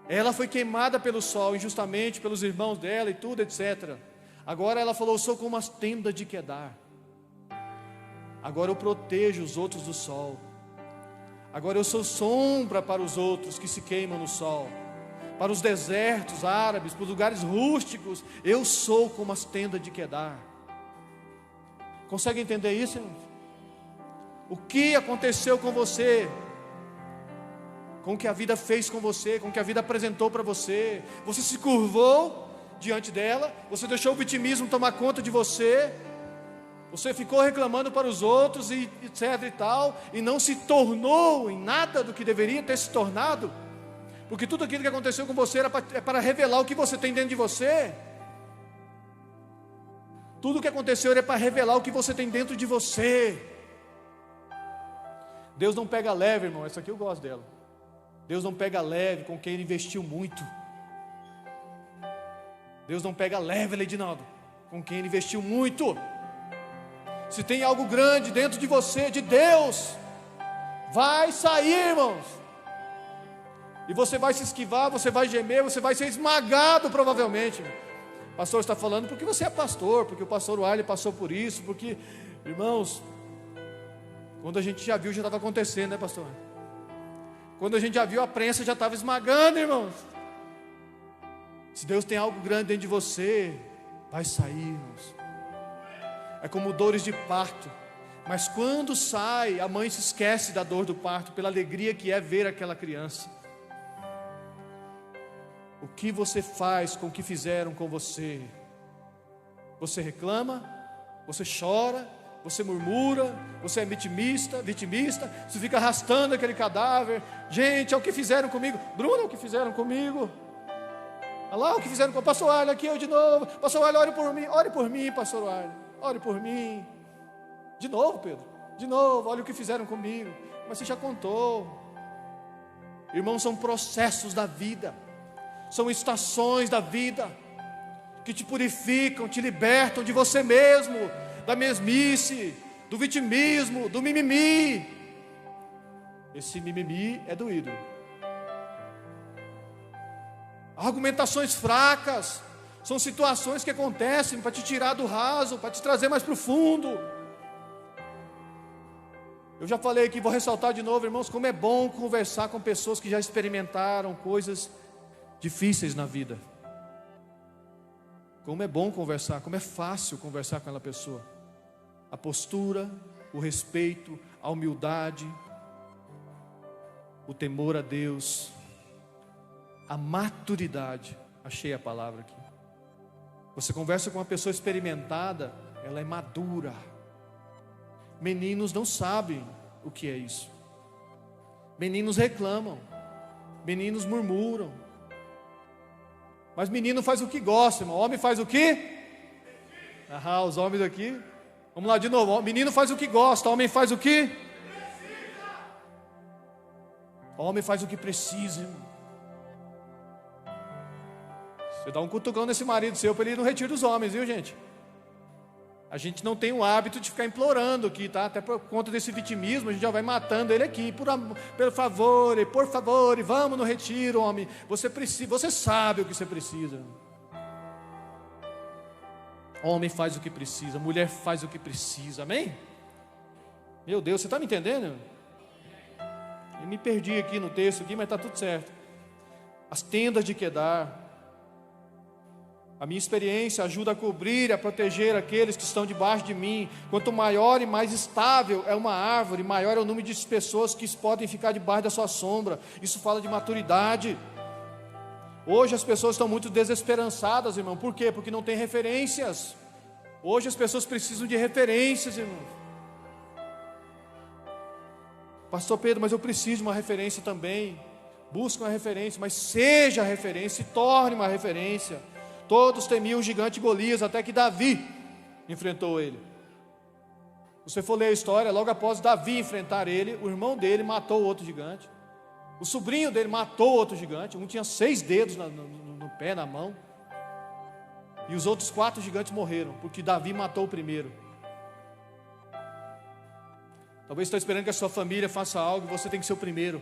Ela foi queimada pelo sol, injustamente, pelos irmãos dela e tudo, etc. Agora ela falou, eu sou como as tendas de Quedar. Agora eu protejo os outros do sol. Agora eu sou sombra para os outros que se queimam no sol. Para os desertos árabes, para os lugares rústicos, eu sou como as tendas de Quedar. Consegue entender isso, irmão? O que aconteceu com você? Com o que a vida fez com você, com o que a vida apresentou para você? Você se curvou diante dela? Você deixou o vitimismo tomar conta de você? Você ficou reclamando para os outros e etc e tal, e não se tornou em nada do que deveria ter se tornado? Porque tudo aquilo que aconteceu com você é para revelar o que você tem dentro de você. Tudo o que aconteceu é para revelar o que você tem dentro de você. Deus não pega leve, irmão. Essa aqui eu gosto dela. Deus não pega leve com quem Ele investiu muito. Deus não pega leve, Leidinaldo, com quem Ele investiu muito. Se tem algo grande dentro de você, de Deus, vai sair, irmãos. E você vai se esquivar, você vai gemer, você vai ser esmagado provavelmente. O pastor está falando porque você é pastor, porque o pastor Wiley passou por isso, porque, irmãos, quando a gente já viu, já estava acontecendo, né, pastor? Quando a gente já viu, a prensa já estava esmagando, irmãos. Se Deus tem algo grande dentro de você, vai sair, irmãos. É como dores de parto. Mas quando sai, a mãe se esquece da dor do parto, pela alegria que é ver aquela criança. O que você faz com o que fizeram com você? Você reclama? Você chora? Você murmura? Você é vitimista? Você fica arrastando aquele cadáver? Gente, é o que fizeram comigo. Bruno, é o que fizeram comigo. Olha lá o que fizeram com o pastor Wiley, aqui eu de novo. Pastor Wiley, ore por mim, pastor Wiley. Ore por mim. De novo, Pedro. De novo, olha o que fizeram comigo. Mas você já contou. Irmãos, são processos da vida. São estações da vida que te purificam, te libertam de você mesmo, da mesmice, do vitimismo, do mimimi. Esse mimimi é do ídolo. Argumentações fracas são situações que acontecem para te tirar do raso, para te trazer mais para o fundo. Eu já falei aqui, vou ressaltar de novo, irmãos, como é bom conversar com pessoas que já experimentaram coisas difíceis na vida. Como é bom conversar, como é fácil conversar com aquela pessoa. A postura, o respeito, a humildade, o temor a Deus, a maturidade. Achei a palavra aqui. Você conversa com uma pessoa experimentada, ela é madura. Meninos não sabem o que é isso. Meninos reclamam, meninos murmuram. Mas menino faz o que gosta, irmão. Homem faz o quê? Os homens aqui. Vamos lá de novo. Menino faz o que gosta, homem faz o quê? Homem faz o que precisa, irmão. Você dá um cutucão nesse marido seu para ele ir no retiro dos homens, viu, gente? A gente não tem o hábito de ficar implorando aqui, tá? Até por conta desse vitimismo, a gente já vai matando ele aqui. Por favor, e vamos no retiro, homem. Você precisa, você sabe o que você precisa. Homem faz o que precisa, mulher faz o que precisa, amém? Meu Deus, você está me entendendo? Eu me perdi aqui no texto, aqui, mas está tudo certo. As tendas de Quedar. A minha experiência ajuda a cobrir e a proteger aqueles que estão debaixo de mim. Quanto maior e mais estável é uma árvore, maior é o número de pessoas que podem ficar debaixo da sua sombra. Isso fala de maturidade. Hoje as pessoas estão muito desesperançadas, irmão. Por quê? Porque não tem referências. Hoje as pessoas precisam de referências, irmão. Pastor Pedro, mas eu preciso de uma referência também. Busca uma referência, mas seja a referência, se torne uma referência. Todos temiam o gigante Golias, até que Davi enfrentou ele. Se você for ler a história, logo após Davi enfrentar ele, o irmão dele matou o outro gigante. O sobrinho dele matou o outro gigante. Um tinha 6 dedos no pé, na mão. E os outros 4 gigantes morreram, porque Davi matou o primeiro. Talvez está esperando que a sua família faça algo e você tem que ser o primeiro.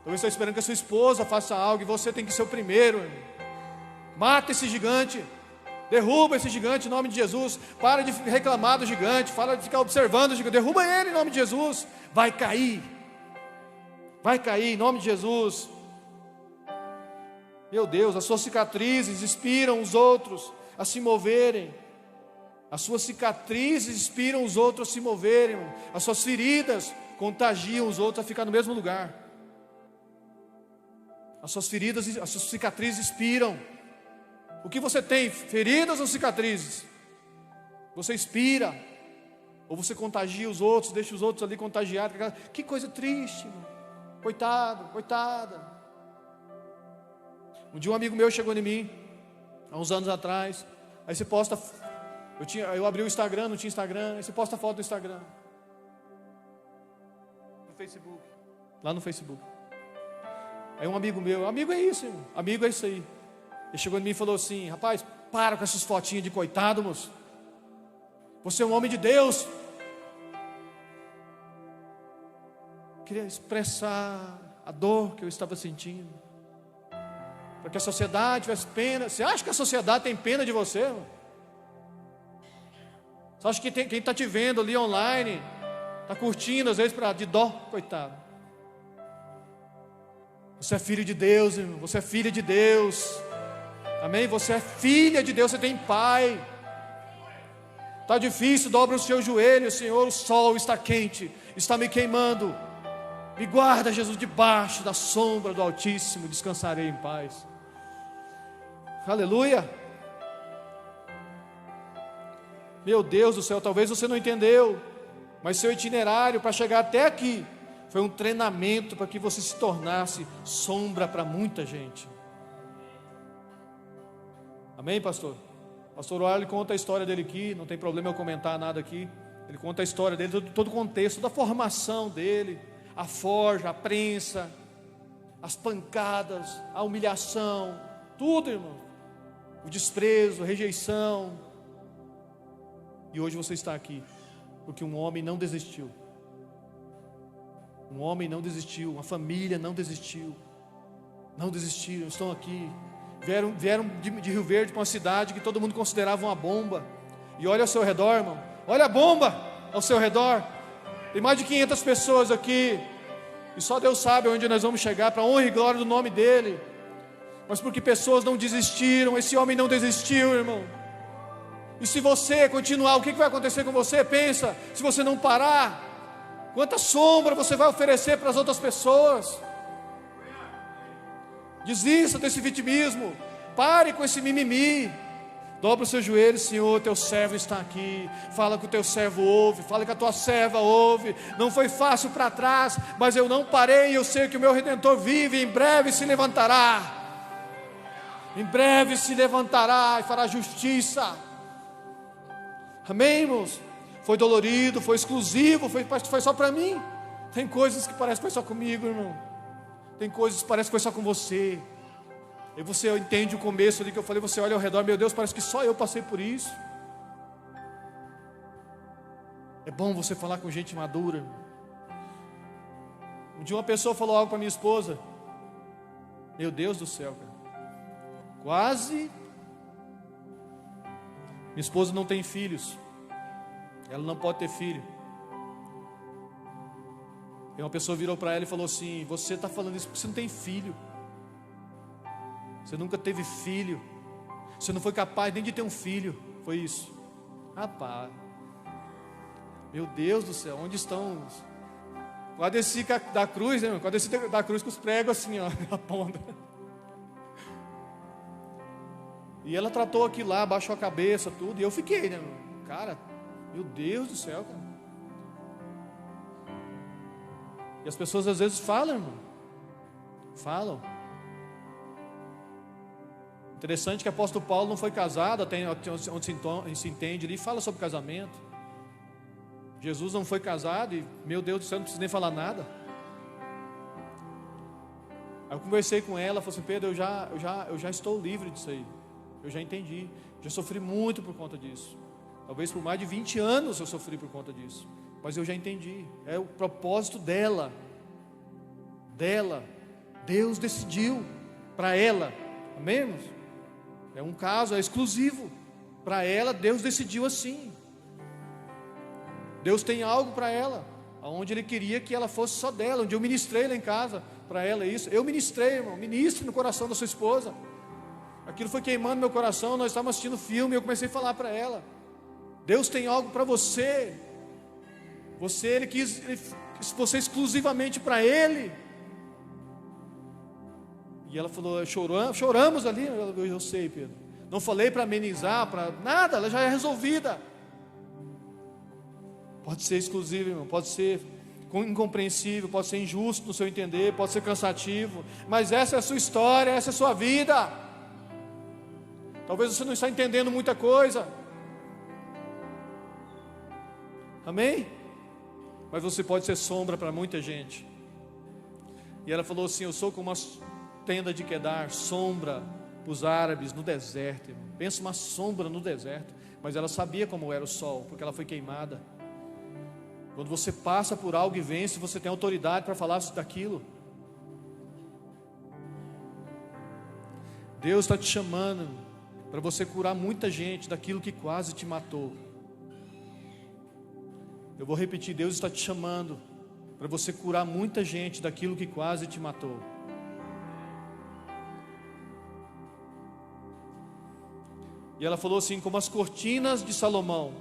Talvez está esperando que a sua esposa faça algo e você tem que ser o primeiro. Mata esse gigante, derruba esse gigante em nome de Jesus. Para de reclamar do gigante, para de ficar observando o gigante, derruba ele em nome de Jesus. Vai cair em nome de Jesus. Meu Deus, as suas cicatrizes inspiram os outros a se moverem. As suas cicatrizes inspiram os outros a se moverem. As suas feridas contagiam os outros a ficar no mesmo lugar. As suas feridas, as suas cicatrizes inspiram. O que você tem? Feridas ou cicatrizes? Você inspira, ou você contagia os outros, deixa os outros ali contagiados. Que coisa triste, irmão. Coitado, coitada. Um dia um amigo meu chegou em mim, há uns anos atrás. Aí você posta, eu abri o Instagram, não tinha Instagram. Aí você posta foto no Instagram, no Facebook, lá no Facebook. Aí um amigo meu, amigo é isso, irmão, amigo é isso aí. Ele chegou em mim e falou assim: rapaz, para com essas fotinhas de coitado, moço. Você é um homem de Deus. Queria expressar a dor que eu estava sentindo, para que a sociedade tivesse pena. Você acha que a sociedade tem pena de você, irmão? Você acha que quem está te vendo ali online está curtindo, às vezes, de dó? Coitado. Você é filho de Deus, irmão. Você é filha de Deus. Amém? Você é filha de Deus, você tem pai. Está difícil, dobra os seus joelhos, Senhor. O sol está quente, está me queimando. Me guarda, Jesus, debaixo da sombra do Altíssimo. Descansarei em paz. Aleluia. Meu Deus do céu, talvez você não entendeu, mas seu itinerário para chegar até aqui foi um treinamento para que você se tornasse sombra para muita gente. Amém, pastor? Pastor Oar, ele conta a história dele aqui, não tem problema eu comentar nada aqui. Ele conta a história dele, todo o contexto, toda a formação dele, a forja, a prensa, as pancadas, a humilhação, tudo, irmão. O desprezo, a rejeição. E hoje você está aqui porque um homem não desistiu. Um homem não desistiu, uma família não desistiu. Não desistiram, estão aqui. Vieram de Rio Verde para uma cidade que todo mundo considerava uma bomba. E olha ao seu redor, irmão. Olha a bomba ao seu redor. Tem mais de 500 pessoas aqui. E só Deus sabe onde nós vamos chegar, para a honra e glória do nome dEle. Mas porque pessoas não desistiram, esse homem não desistiu, irmão. E se você continuar, o que vai acontecer com você? Pensa, se você não parar, quanta sombra você vai oferecer para as outras pessoas. Desista desse vitimismo, pare com esse mimimi. Dobra os seus joelhos, Senhor, teu servo está aqui. Fala que o teu servo ouve, fala que a tua serva ouve. Não foi fácil para trás, mas eu não parei. Eu sei que o meu Redentor vive, em breve se levantará. Em breve se levantará e fará justiça. Amém, irmãos? Foi dolorido, foi exclusivo, foi só para mim. Tem coisas que parecem que foi só comigo, irmão. Tem coisas que parecem que foi só com você. E você entende o começo ali que eu falei, você olha ao redor, meu Deus, parece que só eu passei por isso. É bom você falar com gente madura. Um dia uma pessoa falou algo para minha esposa. Meu Deus do céu, cara. Quase. Minha esposa não tem filhos. Ela não pode ter filho. E uma pessoa virou para ela e falou assim: você está falando isso porque você não tem filho. Você nunca teve filho. Você não foi capaz nem de ter um filho. Foi isso. Rapaz. Meu Deus do céu, onde estão os... Quase desci da cruz, né? Quase desci da cruz com os pregos assim, ó, na ponta. E ela tratou aquilo lá, baixou a cabeça, tudo. E eu fiquei, né? Cara, meu Deus do céu, cara. E as pessoas às vezes falam, irmão. Falam. Interessante que o apóstolo Paulo não foi casado, até onde se entende ali, fala sobre casamento. Jesus não foi casado e, meu Deus do céu, não precisa nem falar nada. Aí eu conversei com ela, falei assim: Pedro, eu já estou livre disso aí. Eu já entendi, já sofri muito por conta disso. Talvez por mais de 20 anos eu sofri por conta disso. Mas eu já entendi, é o propósito dela. Deus decidiu para ela. Amém, irmãos? É um caso, é exclusivo. Para ela, Deus decidiu assim. Deus tem algo para ela, onde Ele queria que ela fosse só dela. Onde eu ministrei lá em casa para ela isso. Eu ministrei, irmão, ministre no coração da sua esposa. Aquilo foi queimando meu coração. Nós estávamos assistindo filme e eu comecei a falar para ela: Deus tem algo para você. Ele quis você exclusivamente para Ele. E ela falou: choramos ali. Eu sei, Pedro. Não falei para amenizar, para nada, ela já é resolvida. Pode ser exclusivo, irmão, pode ser incompreensível, pode ser injusto no seu entender, pode ser cansativo, mas essa é a sua história, essa é a sua vida. Talvez você não está entendendo muita coisa, amém? Mas você pode ser sombra para muita gente. E ela falou assim: eu sou como uma tenda de Quedar, sombra para os árabes no deserto, irmão. Pensa uma sombra no deserto. Mas ela sabia como era o sol, porque ela foi queimada. Quando você passa por algo e vence, você tem autoridade para falar daquilo. Deus está te chamando para você curar muita gente daquilo que quase te matou. Eu vou repetir: Deus está te chamando para você curar muita gente daquilo que quase te matou. E ela falou assim: como as cortinas de Salomão.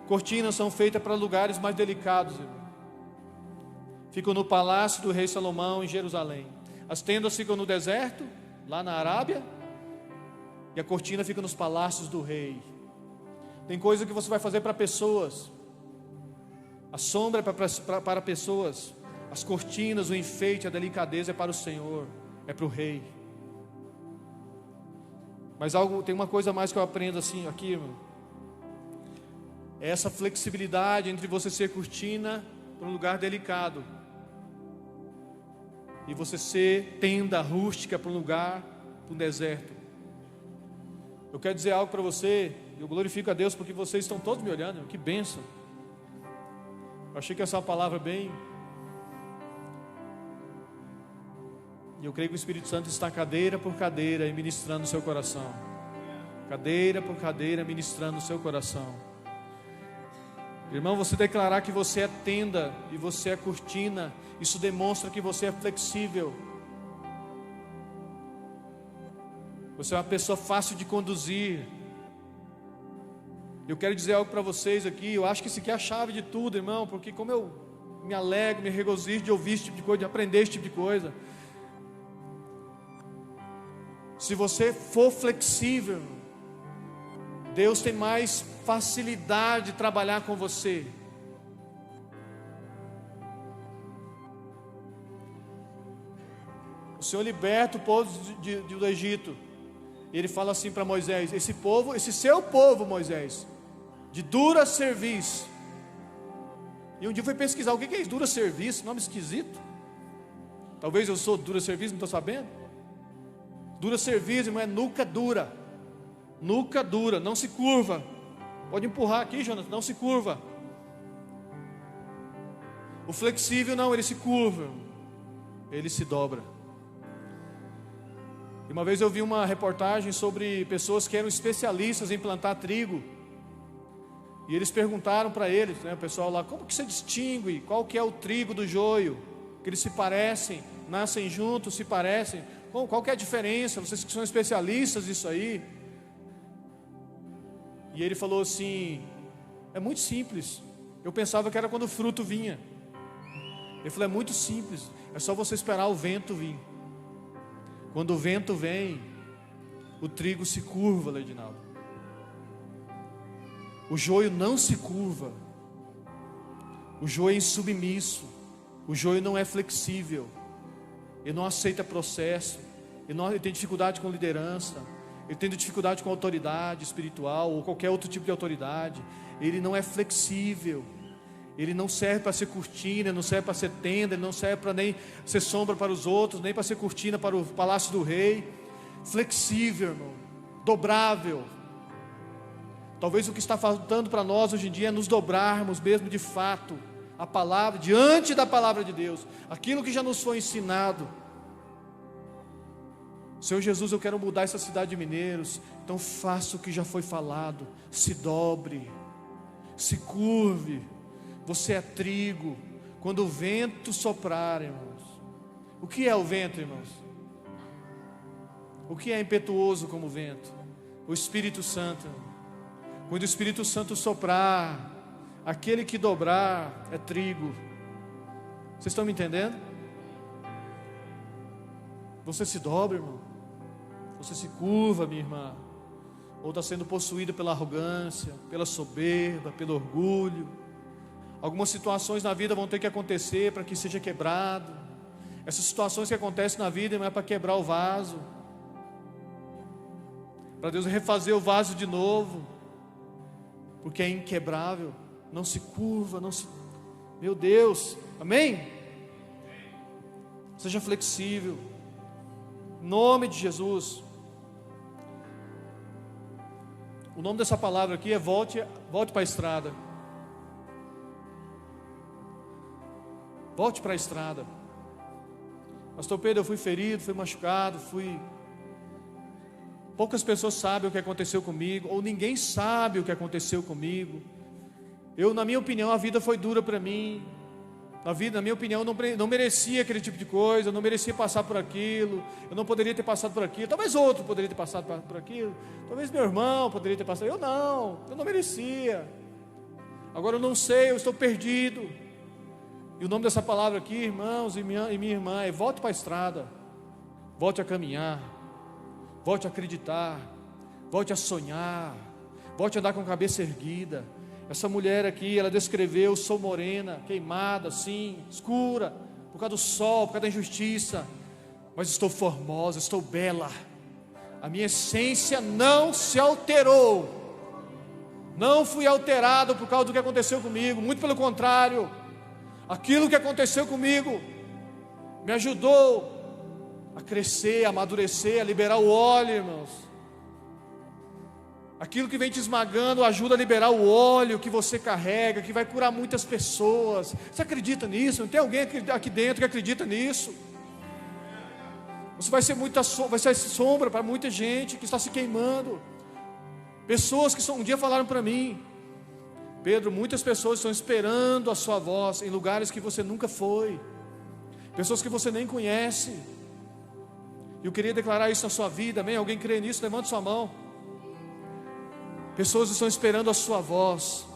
Cortinas são feitas para lugares mais delicados, irmão. Ficam no palácio do rei Salomão em Jerusalém. As tendas ficam no deserto, lá na Arábia, e a cortina fica nos palácios do rei. Tem coisa que você vai fazer para pessoas. A sombra é para pessoas. As cortinas, o enfeite, a delicadeza é para o Senhor, é para o rei. Mas tem uma coisa mais que eu aprendo assim aqui, irmão. É essa flexibilidade entre você ser cortina para um lugar delicado e você ser tenda rústica para um lugar, para um deserto. Eu quero dizer algo para você. Eu glorifico a Deus porque vocês estão todos me olhando. Que bênção. Eu achei que essa é uma palavra bem... E eu creio que o Espírito Santo está cadeira por cadeira ministrando no seu coração. Cadeira por cadeira ministrando no seu coração. Irmão, você declarar que você é tenda e você é cortina, isso demonstra que você é flexível. Você é uma pessoa fácil de conduzir. Eu quero dizer algo para vocês aqui. Eu acho que isso aqui é a chave de tudo, irmão. Porque como eu me alegro, me regozijo de ouvir esse tipo de coisa, de aprender esse tipo de coisa. Se você for flexível, Deus tem mais facilidade de trabalhar com você. O Senhor liberta o povo do Egito. Ele fala assim para Moisés: esse seu povo, Moisés, de dura serviço. E um dia eu fui pesquisar o que é isso, dura serviço, nome esquisito. Talvez eu sou dura serviço, não estou sabendo. Dura serviço, irmão, é nuca dura. Nuca dura, não se curva. Pode empurrar aqui, Jonas, não se curva. O flexível não, ele se curva, ele se dobra. E uma vez eu vi uma reportagem sobre pessoas que eram especialistas em plantar trigo. E eles perguntaram para eles, né, o pessoal lá: como que você distingue qual que é o trigo do joio? Que eles se parecem, nascem juntos, se parecem. Qual que é a diferença? Vocês que são especialistas nisso aí. E ele falou assim: é muito simples. Eu pensava que era quando o fruto vinha. Ele falou: é muito simples. É só você esperar o vento vir. Quando o vento vem, o trigo se curva, Leidinaldo. O joio não se curva. O joio é insubmisso. O joio não é flexível. Ele não aceita processo. Ele tem dificuldade com liderança. Ele tem dificuldade com autoridade espiritual ou qualquer outro tipo de autoridade. Ele não é flexível. Ele não serve para ser cortina, não serve para ser tenda, ele não serve para nem ser sombra para os outros, nem para ser cortina para o palácio do rei. Flexível, irmão, dobrável. Talvez o que está faltando para nós hoje em dia é nos dobrarmos mesmo de fato a palavra, diante da palavra de Deus, aquilo que já nos foi ensinado. Senhor Jesus, eu quero mudar essa cidade de Mineiros, então faça o que já foi falado, se dobre, se curve. Você é trigo. Quando o vento soprar, irmãos. O que é o vento, irmãos? O que é impetuoso como o vento? O Espírito Santo. Quando o Espírito Santo soprar, aquele que dobrar é trigo. Vocês estão me entendendo? Você se dobra, irmão. Você se curva, minha irmã. Ou está sendo possuído pela arrogância, pela soberba, pelo orgulho. Algumas situações na vida vão ter que acontecer para que seja quebrado. Essas situações que acontecem na vida não é para quebrar o vaso, para Deus refazer o vaso de novo, porque é inquebrável, não se curva, meu Deus, amém? Seja flexível, em nome de Jesus. O nome dessa palavra aqui é volte para a estrada. Volte para a estrada. Pastor Pedro, eu fui ferido, fui machucado, poucas pessoas sabem o que aconteceu comigo, ou ninguém sabe o que aconteceu comigo. Na minha opinião, a vida foi dura para mim. Na minha opinião, eu não merecia aquele tipo de coisa, eu não merecia passar por aquilo, eu não poderia ter passado por aquilo, talvez outro poderia ter passado por aquilo, talvez meu irmão poderia ter passado, eu não merecia. Agora eu não sei, eu estou perdido. E o nome dessa palavra aqui, irmãos e minha irmã, é volte para a estrada, volte a caminhar, volte a acreditar, volte a sonhar, volte a andar com a cabeça erguida. Essa mulher aqui, ela descreveu: sou morena, queimada, assim, escura, por causa do sol, por causa da injustiça, mas estou formosa, estou bela. A minha essência não se alterou, não fui alterado por causa do que aconteceu comigo, muito pelo contrário. Aquilo que aconteceu comigo me ajudou a crescer, a amadurecer, a liberar o óleo, irmãos. Aquilo que vem te esmagando ajuda a liberar o óleo que você carrega, que vai curar muitas pessoas. Você acredita nisso? Não tem alguém aqui dentro que acredita nisso? Você vai ser sombra para muita gente que está se queimando. Pessoas que um dia falaram para mim: Pedro, muitas pessoas estão esperando a sua voz em lugares que você nunca foi, pessoas que você nem conhece. Eu queria declarar isso na sua vida, amém? Alguém crê nisso? Levante sua mão. Pessoas estão esperando a sua voz,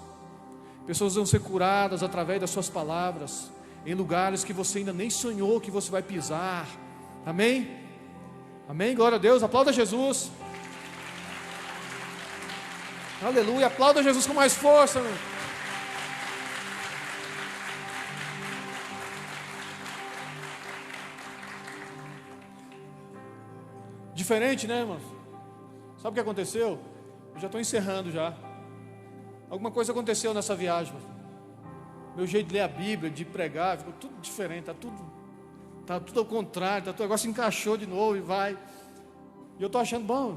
pessoas vão ser curadas através das suas palavras, em lugares que você ainda nem sonhou que você vai pisar, amém? Amém, glória a Deus, aplauda Jesus, aleluia, aplauda Jesus com mais força, meu. Diferente, né, irmãos? Sabe o que aconteceu? Eu já estou encerrando já. Alguma coisa aconteceu nessa viagem. Meu jeito de ler a Bíblia, de pregar, ficou tudo diferente. Está tudo ao contrário. O negócio encaixou de novo e vai. E eu estou achando bom.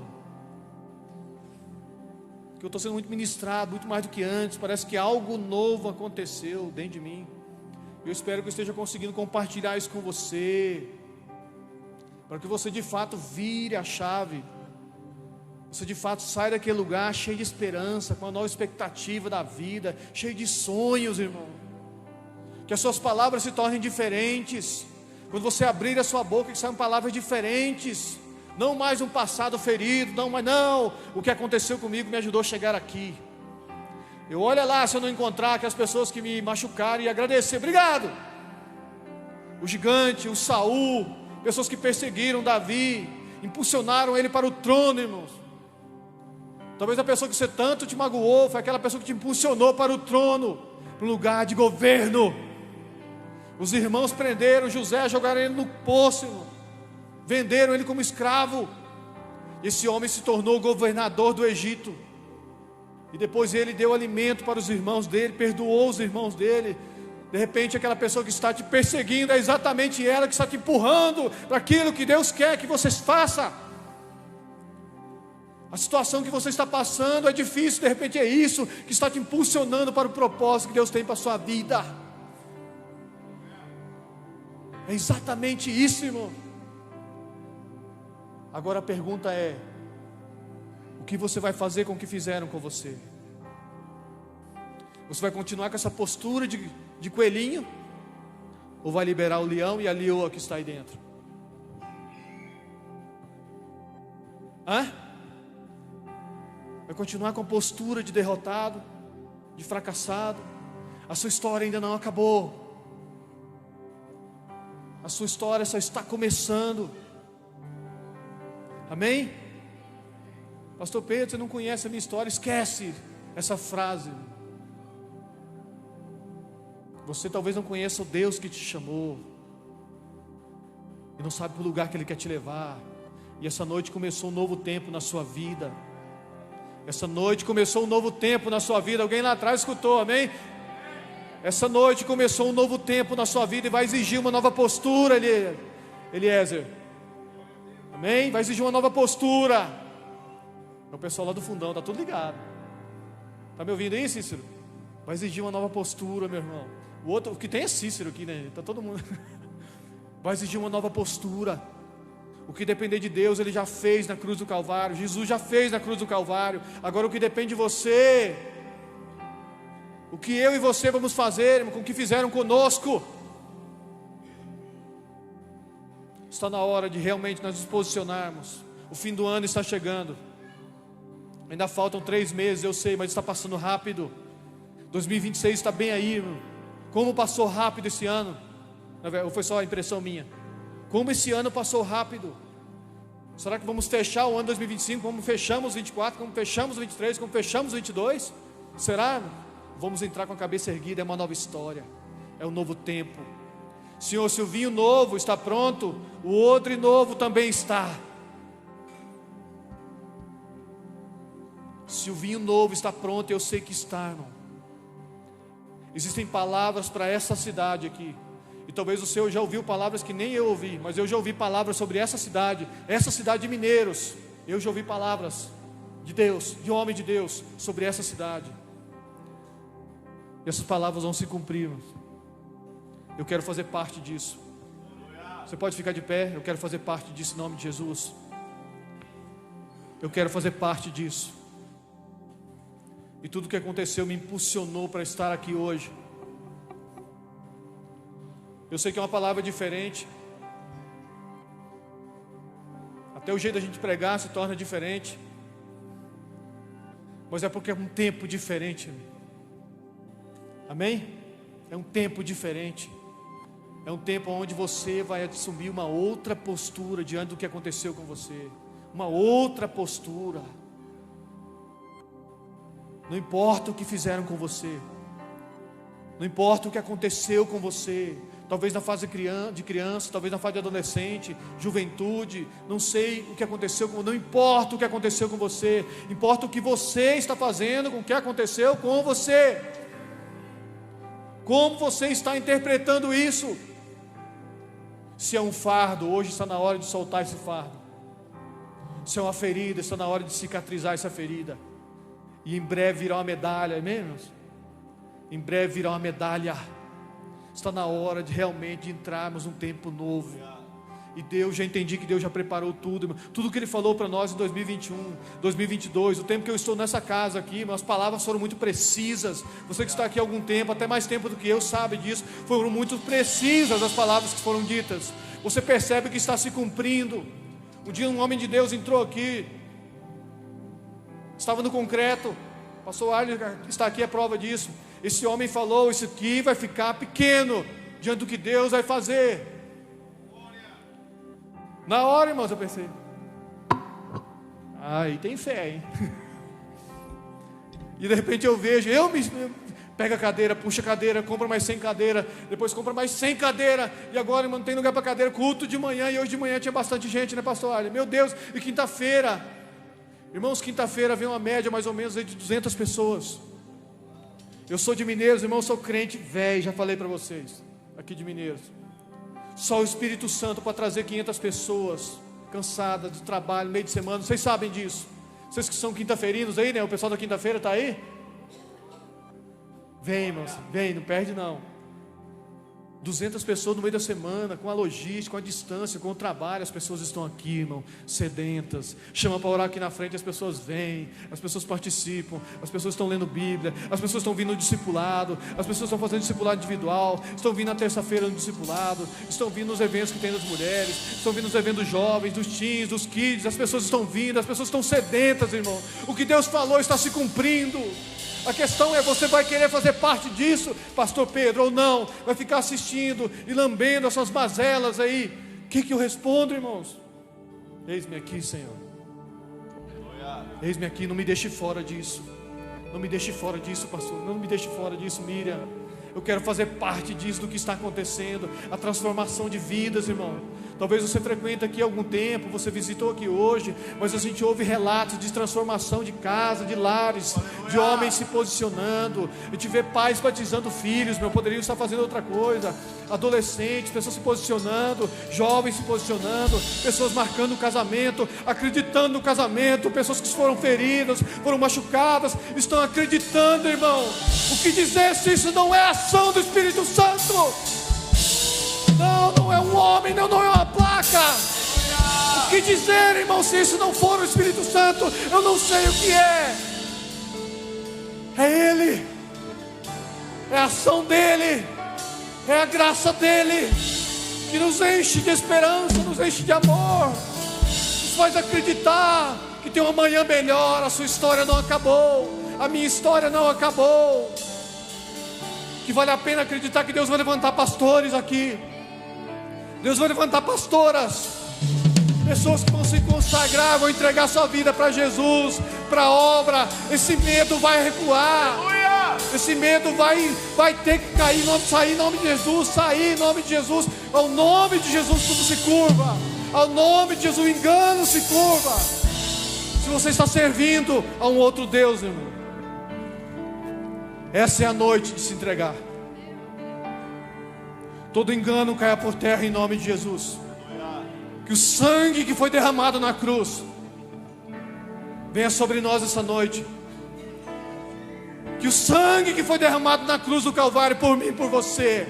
Que eu estou sendo muito ministrado, muito mais do que antes. Parece que algo novo aconteceu dentro de mim. Eu espero que eu esteja conseguindo compartilhar isso com você, para que você de fato vire a chave. Você de fato sai daquele lugar cheio de esperança, com uma nova expectativa da vida, cheio de sonhos, irmão. Que as suas palavras se tornem diferentes. Quando você abrir a sua boca, que saiam palavras diferentes. Não mais um passado ferido, não, o que aconteceu comigo me ajudou a chegar aqui. Eu olho lá, se eu não encontrar aquelas pessoas que me machucaram, e agradecer, obrigado. O gigante, o Saul, pessoas que perseguiram Davi, impulsionaram ele para o trono, irmãos. Talvez a pessoa que você tanto te magoou foi aquela pessoa que te impulsionou para o trono, para o lugar de governo. Os irmãos prenderam José, jogaram ele no poço, irmão. Venderam ele como escravo. Esse homem se tornou governador do Egito. E depois ele deu alimento para os irmãos dele, perdoou os irmãos dele. De repente aquela pessoa que está te perseguindo é exatamente ela que está te empurrando para aquilo que Deus quer que você faça. A situação que você está passando é difícil, de repente é isso que está te impulsionando para o propósito que Deus tem para a sua vida. É exatamente isso, irmão. Agora a pergunta é: o que você vai fazer com o que fizeram com você? Você vai continuar com essa postura de coelhinho? Ou vai liberar o leão e a leoa que está aí dentro? Vai continuar com a postura de derrotado, de fracassado? A sua história ainda não acabou. A sua história só está começando. Amém? Pastor Pedro, você não conhece a minha história? Esquece essa frase. Você talvez não conheça o Deus que te chamou, e não sabe para o lugar que Ele quer te levar. E essa noite começou um novo tempo na sua vida. Essa noite começou um novo tempo na sua vida. Alguém lá atrás escutou, amém? Essa noite começou um novo tempo na sua vida e vai exigir uma nova postura, Eliezer. Amém? Vai exigir uma nova postura. É o pessoal lá do fundão, está tudo ligado. Está me ouvindo aí, Cícero? Vai exigir uma nova postura, meu irmão. O que tem é Cícero aqui, né? Está todo mundo. Vai exigir uma nova postura. O que depender de Deus, Ele já fez na cruz do Calvário. Jesus já fez na cruz do Calvário. Agora o que depende de você, o que eu e você vamos fazer, com o que fizeram conosco. Está na hora de realmente nós nos posicionarmos. O fim do ano está chegando. Ainda faltam 3 meses, eu sei, mas está passando rápido. 2026 está bem aí, irmão. Como passou rápido esse ano. Ou foi só a impressão minha? Como esse ano passou rápido. Será que vamos fechar o ano 2025 como fechamos 24, como fechamos 23, como fechamos 22? Será? Vamos entrar com a cabeça erguida, é uma nova história, é um novo tempo. Senhor, se o vinho novo está pronto, o odre novo também está. Se o vinho novo está pronto, eu sei que está, irmão. Existem palavras para essa cidade aqui. E talvez o Senhor já ouviu palavras que nem eu ouvi, mas eu já ouvi palavras sobre essa cidade de Mineiros. Eu já ouvi palavras de Deus, de homem de Deus, sobre essa cidade. E essas palavras vão se cumprir. Eu quero fazer parte disso. Você pode ficar de pé? Eu quero fazer parte disso em nome de Jesus. Eu quero fazer parte disso. E tudo que aconteceu me impulsionou para estar aqui hoje. Eu sei que é uma palavra diferente. Até o jeito da gente pregar se torna diferente. Mas é porque é um tempo diferente. Amém? É um tempo diferente. É um tempo onde você vai assumir uma outra postura diante do que aconteceu com você. Uma outra postura. Não importa o que fizeram com você. Não importa o que aconteceu com você. Talvez na fase de criança, talvez na fase de adolescente, juventude, não sei o que aconteceu com você, não importa o que aconteceu com você, importa o que você está fazendo com o que aconteceu com você. Como você está interpretando isso? Se é um fardo, hoje está na hora de soltar esse fardo. Se é uma ferida, está na hora de cicatrizar essa ferida. E em breve virá uma medalha, amém, irmãos? Em breve virá uma medalha. Está na hora de realmente entrarmos num tempo novo. E Deus, já entendi que Deus já preparou tudo, irmão. Tudo que Ele falou para nós em 2021, 2022, o tempo que eu estou nessa casa aqui, irmão, as palavras foram muito precisas. Você que está aqui há algum tempo, até mais tempo do que eu, sabe disso. Foram muito precisas as palavras que foram ditas. Você percebe que está se cumprindo. Um dia um homem de Deus entrou aqui, estava no concreto. Pastor Arlen está aqui, é prova disso. Esse homem falou: isso aqui vai ficar pequeno diante do que Deus vai fazer. Na hora, irmãos, eu pensei: aí tem fé, hein? E de repente eu vejo, pega a cadeira, puxa a cadeira, compra mais 100 cadeira, depois compra mais 100 cadeira, e agora, irmão, não tem lugar para cadeira, culto de manhã, e hoje de manhã tinha bastante gente, né, pastor Arlen? Meu Deus, e quinta-feira, irmãos, quinta-feira vem uma média mais ou menos de 200 pessoas. Eu sou de Mineiros, irmão, sou crente velho, já falei para vocês, aqui de Mineiros. Só o Espírito Santo para trazer 500 pessoas, cansadas do trabalho, meio de semana, vocês sabem disso. Vocês que são quinta-feirinos aí, né, o pessoal da quinta-feira está aí? Vem, irmãos, vem, não perde não. 200 pessoas no meio da semana, com a logística, com a distância, com o trabalho, as pessoas estão aqui, irmão, sedentas. Chama para orar aqui na frente, as pessoas vêm, as pessoas participam, as pessoas estão lendo Bíblia, as pessoas estão vindo no discipulado, as pessoas estão fazendo discipulado individual, estão vindo na terça-feira no discipulado, estão vindo nos eventos que tem das mulheres, estão vindo nos eventos dos jovens, dos teens, dos kids, as pessoas estão vindo, as pessoas estão sedentas, irmão. O que Deus falou está se cumprindo. A questão é, você vai querer fazer parte disso, pastor Pedro, ou não? Vai ficar assistindo e lambendo as suas mazelas aí? O que eu respondo, irmãos? Eis-me aqui, Senhor. Eis-me aqui, não me deixe fora disso. Não me deixe fora disso, pastor. Não me deixe fora disso, Miriam. Eu quero fazer parte disso, do que está acontecendo, a transformação de vidas, irmão. Talvez você frequente aqui há algum tempo, você visitou aqui hoje, mas a gente ouve relatos de transformação de casa, de lares, de homens se posicionando. A gente vê pais batizando filhos, poderiam estar fazendo outra coisa. Adolescentes, pessoas se posicionando, jovens se posicionando, pessoas marcando o casamento, acreditando no casamento, pessoas que foram feridas, foram machucadas, estão acreditando, irmão. O que dizer se isso não é ação do Espírito Santo? Não é um homem, não é uma placa. O que dizer, irmão, se isso não for o Espírito Santo? Eu não sei o que é. É Ele, é a ação dEle, é a graça dEle, que nos enche de esperança, nos enche de amor, nos faz acreditar que tem um amanhã melhor. A sua história não acabou, a minha história não acabou, que vale a pena acreditar que Deus vai levantar pastores aqui, Deus vai levantar pastoras, pessoas que vão se consagrar, vão entregar sua vida para Jesus, para a obra. Esse medo vai recuar, esse medo vai ter que cair, sair em nome de Jesus, sair em nome de Jesus. Ao nome de Jesus tudo se curva, ao nome de Jesus o engano se curva. Se você está servindo a um outro Deus, irmão, essa é a noite de se entregar. Todo engano caia por terra em nome de Jesus. Que o sangue que foi derramado na cruz venha sobre nós essa noite. Que o sangue que foi derramado na cruz do Calvário por mim e por você,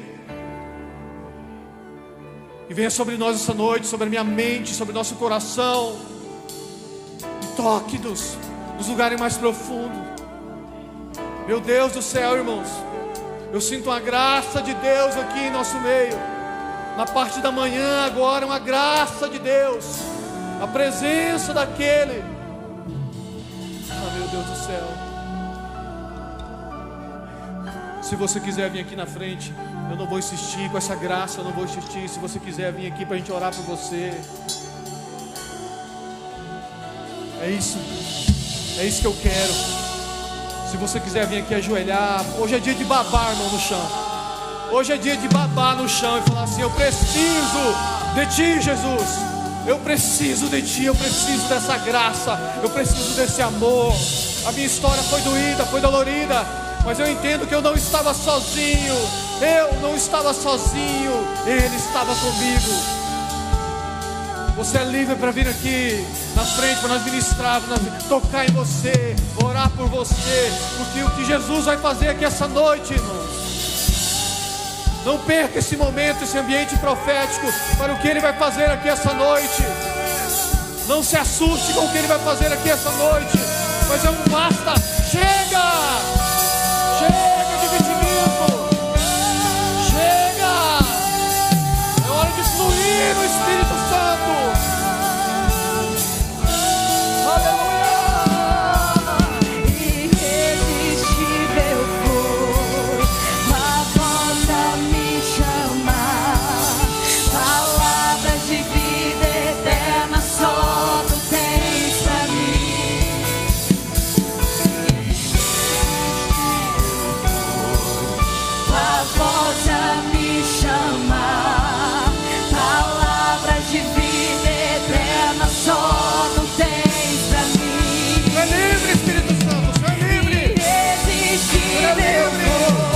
e venha sobre nós essa noite, sobre a minha mente, sobre o nosso coração, e toque-nos nos lugares mais profundos. Meu Deus do céu, irmãos, eu sinto a graça de Deus aqui em nosso meio. Na parte da manhã agora, uma graça de Deus, a presença daquele. Meu Deus do céu. Se você quiser vir aqui na frente, eu não vou insistir com essa graça, eu não vou insistir. Se você quiser vir aqui para a gente orar por você, é isso que eu quero. Se você quiser vir aqui ajoelhar, hoje é dia de babar, irmão, no chão. Hoje é dia de babar no chão e falar assim: eu preciso de Ti, Jesus. Eu preciso de Ti, eu preciso dessa graça, eu preciso desse amor. A minha história foi doída, foi dolorida, mas eu entendo que eu não estava sozinho. Eu não estava sozinho, Ele estava comigo. Você é livre para vir aqui na frente, para nós ministrarmos, tocar em você, orar por você, porque o que Jesus vai fazer aqui essa noite, irmãos, não perca esse momento, esse ambiente profético, para o que Ele vai fazer aqui essa noite. Não se assuste com o que Ele vai fazer aqui essa noite, mas é um basta